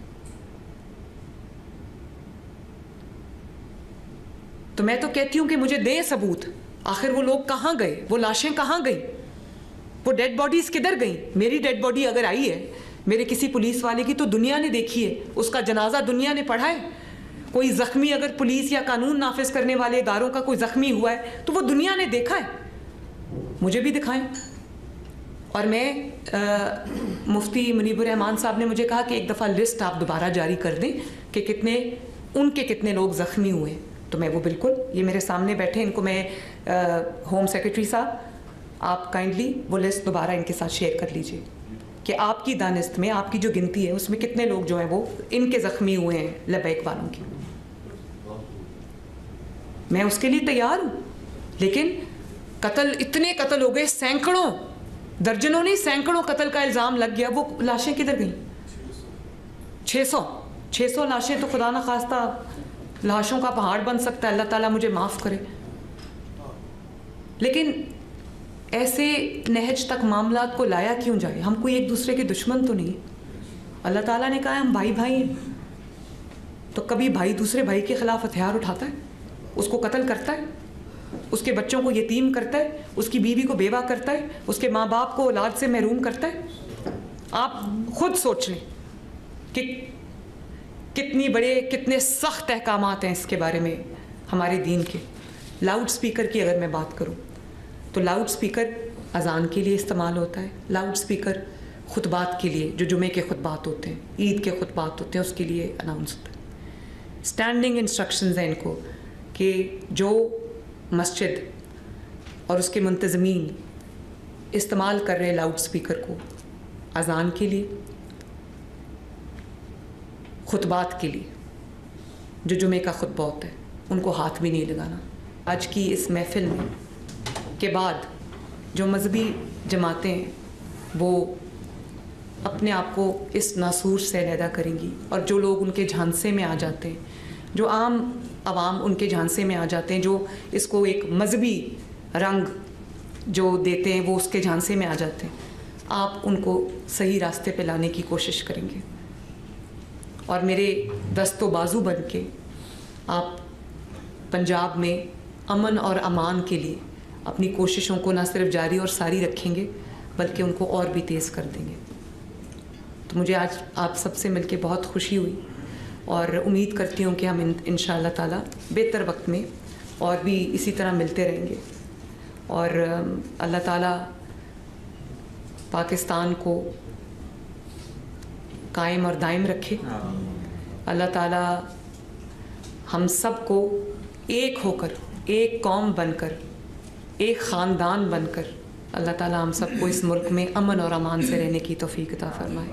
تو میں تو کہتی ہوں کہ مجھے دیں ثبوت، آخر وہ لوگ کہاں گئے، وہ لاشیں کہاں گئیں، وہ ڈیڈ باڈیز کدھر گئیں. میری ڈیڈ باڈی اگر آئی ہے میرے کسی پولیس والے کی تو دنیا نے دیکھی ہے، اس کا جنازہ دنیا نے پڑھا ہے. کوئی زخمی اگر پولیس یا قانون نافذ کرنے والے اداروں کا کوئی زخمی ہوا ہے تو وہ دنیا نے دیکھا ہے. مجھے بھی دکھائیں. اور میں مفتی منیب الرحمان صاحب نے مجھے کہا کہ ایک دفعہ لسٹ آپ دوبارہ جاری کر دیں کہ کتنے لوگ زخمی ہوئے. تو میں وہ بالکل، یہ میرے سامنے بیٹھے، ان کو میں ہوم سیکرٹری صاحب آپ کائنڈلی وہ لسٹ دوبارہ ان کے ساتھ شیئر کر لیجئے کہ آپ کی دانست میں آپ کی جو گنتی ہے اس میں کتنے لوگ جو ہیں وہ ان کے زخمی ہوئے ہیں لبیک والوں کی. میں اس کے لیے تیار ہوں. لیکن اتنے قتل ہو گئے، سینکڑوں، درجنوں نہیں سینکڑوں قتل کا الزام لگ گیا. وہ لاشیں کدھر گئیں؟ 600 لاشیں. تو خدا نخواستہ لاشوں کا پہاڑ بن سکتا ہے، اللہ تعالیٰ مجھے معاف کرے. لیکن ایسے نہج تک معاملات کو لایا کیوں جائے؟ ہم کوئی ایک دوسرے کے دشمن تو نہیں. اللہ تعالیٰ نے کہا ہے ہم بھائی ہیں. تو کبھی بھائی دوسرے بھائی کے خلاف ہتھیار اٹھاتا ہے، اس کو قتل کرتا ہے، اس کے بچوں کو یتیم کرتا ہے، اس کی بیوی کو بیوہ کرتا ہے، اس کے ماں باپ کو اولاد سے محروم کرتا ہے؟ آپ خود سوچ لیں کہ کتنے سخت احکامات ہیں اس کے بارے میں ہمارے دین کے. لاؤڈ سپیکر کی اگر میں بات کروں تو لاؤڈ سپیکر اذان کے لیے استعمال ہوتا ہے. لاؤڈ سپیکر خطبات کے لیے، جو جمعے کے خطبات ہوتے ہیں، عید کے خطبات ہوتے ہیں، اس کے لیے اناؤنس ہوتا ہے. اسٹینڈنگ انسٹرکشنز ہیں ان کو کہ جو مسجد اور اس کے منتظمین استعمال کر رہے لاؤڈ سپیکر کو اذان کے لیے، خطبات کے لیے، جو جمعے کا خطبہ ہوتا ہے، ان کو ہاتھ بھی نہیں لگانا. آج کی اس محفل میں کے بعد جو مذہبی جماعتیں وہ اپنے آپ کو اس ناسور سے علیحدہ کریں گی، اور جو لوگ ان کے جھانسے میں آ جاتے ہیں، جو عام عوام ان کے جھانسے میں آ جاتے ہیں، جو اس کو ایک مذہبی رنگ جو دیتے ہیں وہ اس کے جھانسے میں آ جاتے ہیں، آپ ان کو صحیح راستے پہ لانے کی کوشش کریں گے. اور میرے دست و بازو بن کے آپ پنجاب میں امن اور امان کے لیے اپنی کوششوں کو نہ صرف جاری اور ساری رکھیں گے بلکہ ان کو اور بھی تیز کر دیں گے. تو مجھے آج آپ سب سے مل کے بہت خوشی ہوئی، اور امید کرتی ہوں کہ ہم انشاء اللہ تعالیٰ بہتر وقت میں اور بھی اسی طرح ملتے رہیں گے. اور اللہ تعالیٰ پاکستان کو قائم اور دائم رکھے. اللہ تعالیٰ ہم سب کو ایک ہو کر، ایک قوم بن کر، ایک خاندان بن کر اللہ تعالیٰ ہم سب کو اس ملک میں امن اور امان سے رہنے کی توفیق عطا فرمائے.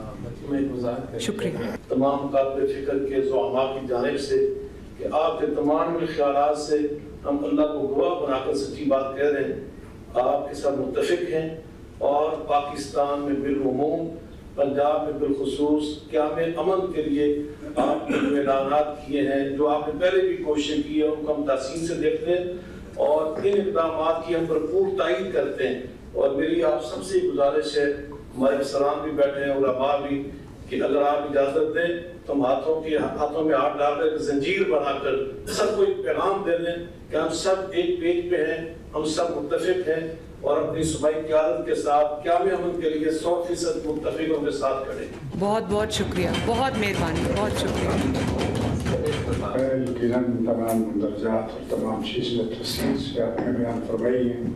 شکریہ تمام قابل فکر کے زعماء کی جانب سے کہ آپ کے تمام خیالات سے ہم اللہ کو گواہ بنا کر سچی بات کہہ رہے ہیں. آپ کے ساتھ متفق ہیں، اور پاکستان میں بالعموم، پنجاب میں بالخصوص قیام امن کے لیے آپ نے جو اعلانات کیے ہیں، جو آپ نے پہلے بھی کوششیں کی ہیں، ان کو ہم تحسین سے دیکھتے ہیں اور ان اقدامات کی ہم بھرپور تائید کرتے ہیں. اور میری آپ سب سے گزارش ہے، ہمارے افسران بھی بیٹھے ہیں، علماء بھی، کہ اگر آپ اجازت دیں تو ہم ہاتھوں میں ہاتھ ڈال کر ایک زنجیر بنا کر سب کو ایک پیغام دے دیں کہ ہم سب ایک پیج پہ ہیں، ہم سب متفق ہیں، اور اپنی صوبائی قیادت کے ساتھ قیام امن کے لیے 100% متفقوں کے ساتھ کھڑے. بہت بہت شکریہ، بہت مہربانی، بہت شکریہ. یقیناً تمام مندرجات اور تمام چیزیں تفصیل سے آپ نے بیان فرمائی ہیں.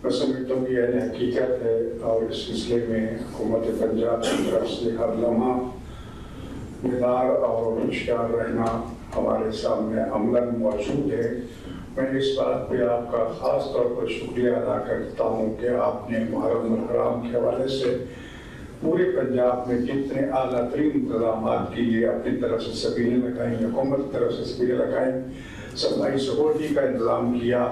میں سمجھتا ہوں کہ یہ حقیقت ہے، اور اس سلسلے میں حکومت پنجاب کی طرف سے ہر لمحہ بیدار اور ہوشیار رہنا ہمارے سامنے عملاً موجود ہے. میں اس بات پہ آپ کا خاص طور پر شکریہ ادا کرتا ہوں کہ آپ نے محرم الحرام کے حوالے سے پورے پنجاب میں جتنے اعلیٰ ترین انتظامات کے لیے اپنی طرف سے سبیلیں لگائیں، حکومت کی طرف سے سبیلیں لگائیں، سپلائی سیکورٹی کا انتظام کیا،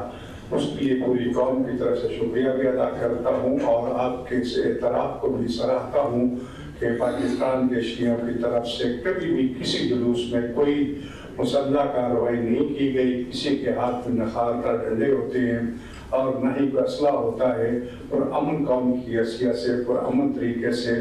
اس کے لیے پوری قوم کی طرف سے شکریہ بھی ادا کرتا ہوں. اور آپ کے اس اعتراف کو بھی سراہتا ہوں کہ پاکستان کے شیعوں کی طرف سے کبھی بھی کسی جلوس میں کوئی مسلح کارروائی نہیں کی گئی، کسی کے ہاتھ میں نہ خالدہ ڈنڈے ہوتے ہیں اور نہ ہی کوئی اسلحہ ہوتا ہے. پرامن قوم کی حیثیت سے پرامن طریقے سے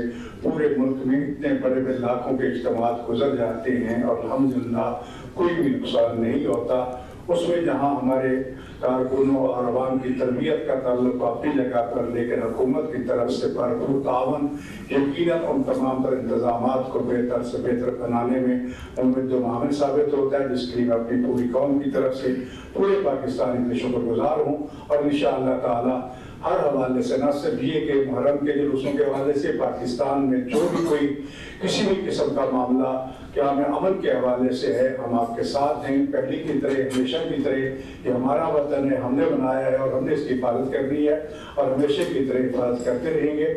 پورے ملک میں اتنے بڑے بڑے لاکھوں کے اجتماعات گزر جاتے ہیں اور الحمدللہ کوئی بھی نقصان نہیں ہوتا. اس میں جہاں ہمارے کارکنوں اور عوام کی تربیت کا تعلق اپنی جگہ پر، لیکن حکومت کی طرف سے بھرپور تعاون یقیناً ان تمام تر انتظامات کو بہتر سے بہتر بنانے میں ممد و معاون ثابت ہوتا ہے، جس کے لیے میں اپنی پوری قوم کی طرف سے پورے پاکستانی کے شکر گزار ہوں. اور انشاءاللہ تعالی ہر حوالے سے، نہ صرف یہ کہ محرم کے جلوسوں کے حوالے سے پاکستان میں جو بھی کوئی کسی بھی قسم کا معاملہ کیا ہمیں امن کے حوالے سے ہے، ہم آپ کے ساتھ ہیں، پہلی کی طرح ہمیشہ کی طرح۔ یہ ہمارا وطن ہے، ہم نے بنایا ہے اور ہم نے اس کی حفاظت کرنی ہے اور ہمیشہ کی طرح حفاظت کرتے رہیں گے۔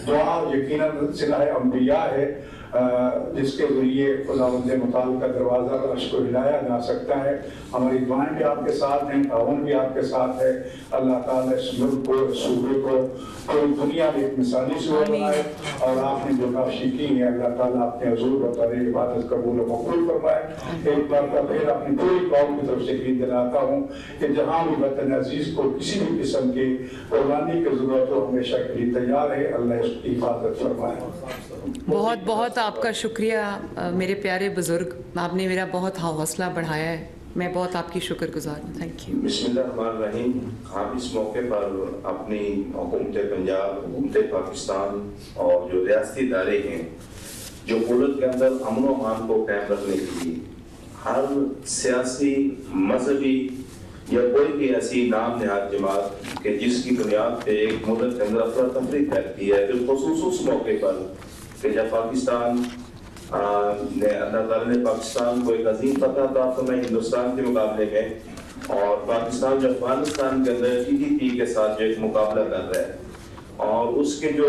دعا یقیناً صلہ انبیاء ہے جس کے ذریعے خداوند متعال کا دروازہ عرش کو ہلایا جا سکتا ہے۔ ہماری دعائیں بھی آپ کے ساتھ ہیں، تعاون بھی آپ کے ساتھ ہے۔ اللہ تعالیٰ اس ملک کو، اس صوبے کو پوری دنیا میں ایک مثالی صوبہ بنائے، اور آپ نے جو کاشی کی ہے اللہ تعالیٰ اپنے حضور و تعالی عبادت قبول و مقبول فرمائے۔ ایک بار کا پھر اپنی پوری قوم کی طرف سے عید دلاتا ہوں کہ جہاں بھی وطن عزیز کو کسی بھی قسم کی قربانی کی ضرورت ہو ہمیشہ کے لیے تیار ہے، اللہ اس کی حفاظت فرمائے۔ بہت بہت آپ کا شکریہ میرے پیارے بزرگ، آپ نے میرا بہت حوصلہ بڑھایا ہے، میں بہت آپ کی شکر گزار ہوں۔ Thank you. بسم اللہ الرحمن الرحیم۔ آپ اس موقع پر اپنی حکومت پنجاب، حکومت پاکستان اور جو ریاستی ادارے ہیں جو ملک کے اندر امن و امان کو قائم رکھنے کے لیے ہر سیاسی، مذہبی یا کوئی بھی ایسی نام نہاد جماعت کہ جس کی بنیاد پہ ایک ملک کے اندر افراتفری پھیلتی ہے، بالخصوص اس موقع پر کہ جب پاکستان نے اللہ تعالیٰ نے پاکستان کو ایک عظیم فتح عطا فرمائی ہندوستان کے مقابلے میں، اور پاکستان جو افغانستان کے اندر TTP کے ساتھ جو ایک مقابلہ کر رہا ہے، اور اس کے جو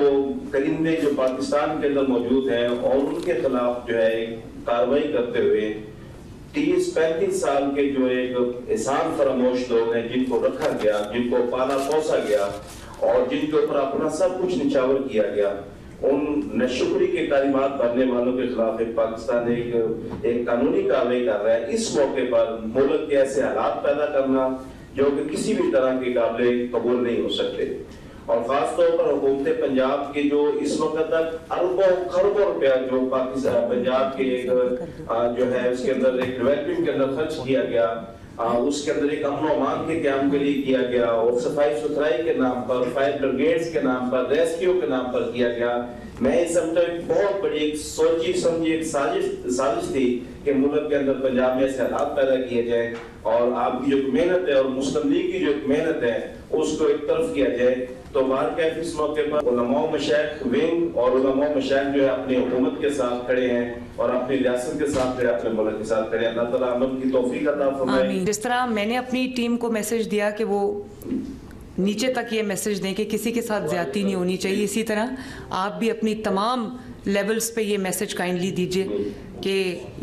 کرندے جو پاکستان کے اندر موجود ہیں اور ان کے خلاف جو ہے ایک کارروائی کرتے ہوئے 30-35 سال کے جو ایک احسان فراموش لوگ ہیں جن کو رکھا گیا، جن کو پالا پوسا گیا اور جن کے اوپر اپنا سب کچھ نچھاور کیا گیا، ان ناشکری کے کلمات پڑھنے والوں کے خلاف پاکستان ایک قانونی کارروائی کر رہا ہے۔ اس موقع پر ملک کے ایسے حالات پیدا کرنا جو کہ کسی بھی طرح کے قابل قبول نہیں ہو سکتے، اور خاص طور پر حکومت پنجاب کے جو اس وقت تک اربوں خربوں روپیہ جو پاکستان پنجاب کے جو ہے اس کے اندر ایک ڈیولپمنٹ کے اندر خرچ کیا گیا، اس کے اندر ایک امن و امان کے قیام کے لیے کیا گیا، اور صفائی ستھرائی کے نام پر، فائر بریگیڈز کے نام پر، ریسکیو کے نام پر کیا گیا۔ میں یہ سمجھتا ہوں بہت بڑی ایک سوچی سمجھی ایک سازش تھی کہ ملک کے اندر پنجاب میں ایسے حالات پیدا کیے جائیں، اور آپ کی جو محنت ہے اور مسلم لیگ کی جو محنت ہے اس کو ایک طرف کیا جائے۔ تو بہرکیف اس موقع پر علماء و مشائخ ونگ اور علماء و مشائخ جو ہے اپنی حکومت کے ساتھ کھڑے ہیں اور اپنی ریاست کے ساتھ کھڑے، اپنے ملک کے ساتھ کھڑے۔ اللہ تعالیٰ عمل کی توفیق عطا فرمائے۔ آمین۔ جس طرح میں نے اپنی ٹیم کو میسج دیا کہ وہ نیچے تک یہ میسج دیں کہ کسی کے ساتھ زیادتی نہیں ہونی چاہیے، اسی طرح آپ بھی اپنی تمام لیولز پہ یہ میسج کائنڈلی دیجئے کہ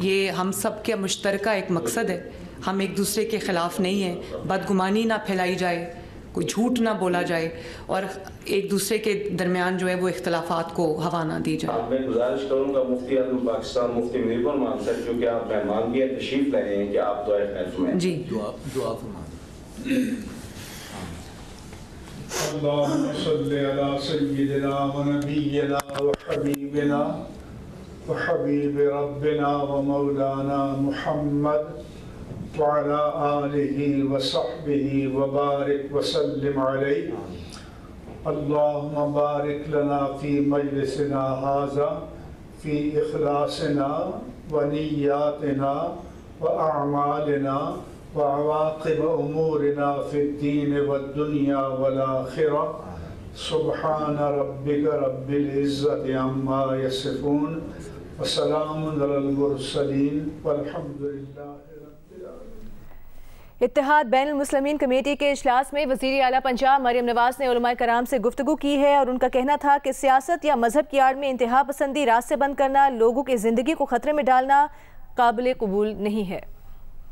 یہ ہم سب کا مشترکہ ایک مقصد ہے، ہم ایک دوسرے کے خلاف نہیں ہیں، بدگمانی نہ پھیلائی جائے، کوئی جھوٹ نہ بولا جائے، اور ایک دوسرے کے درمیان جو ہے وہ اختلافات کو ہوا نہ دی جائے۔ میں گزارش کروں گا مفتی اعظم پاکستان مفتی منیب الرحمان صاحب، کیونکہ آپ مہمان بھی تشریف لائے ہیں، کہ آپ دعائے خیر فرمائیں۔ جی دعا فرمائیں۔ اللهم صل على سيدنا ونبينا وحبيبنا وحبيب ربنا ومولانا محمد وعلى آله وصحبه وبارك وسلم عليه۔ اللهم بارك لنا في مجلسنا هذا في إخلاصنا ونياتنا وأعمالنا وعواقب أمورنا في الدين والدنيا والآخرة۔ سبحان ربك رب العزة عما يصفون وسلام على المرسلين والحمد لله رب العالمين۔ اتحاد بین المسلمین کمیٹی کے اجلاس میں وزیر اعلیٰ پنجاب مریم نواز نے علماء کرام سے گفتگو کی ہے، اور ان کا کہنا تھا کہ سیاست یا مذہب کی آڑ میں انتہا پسندی راستے بند کرنا، لوگوں کی زندگی کو خطرے میں ڈالنا قابل قبول نہیں ہے۔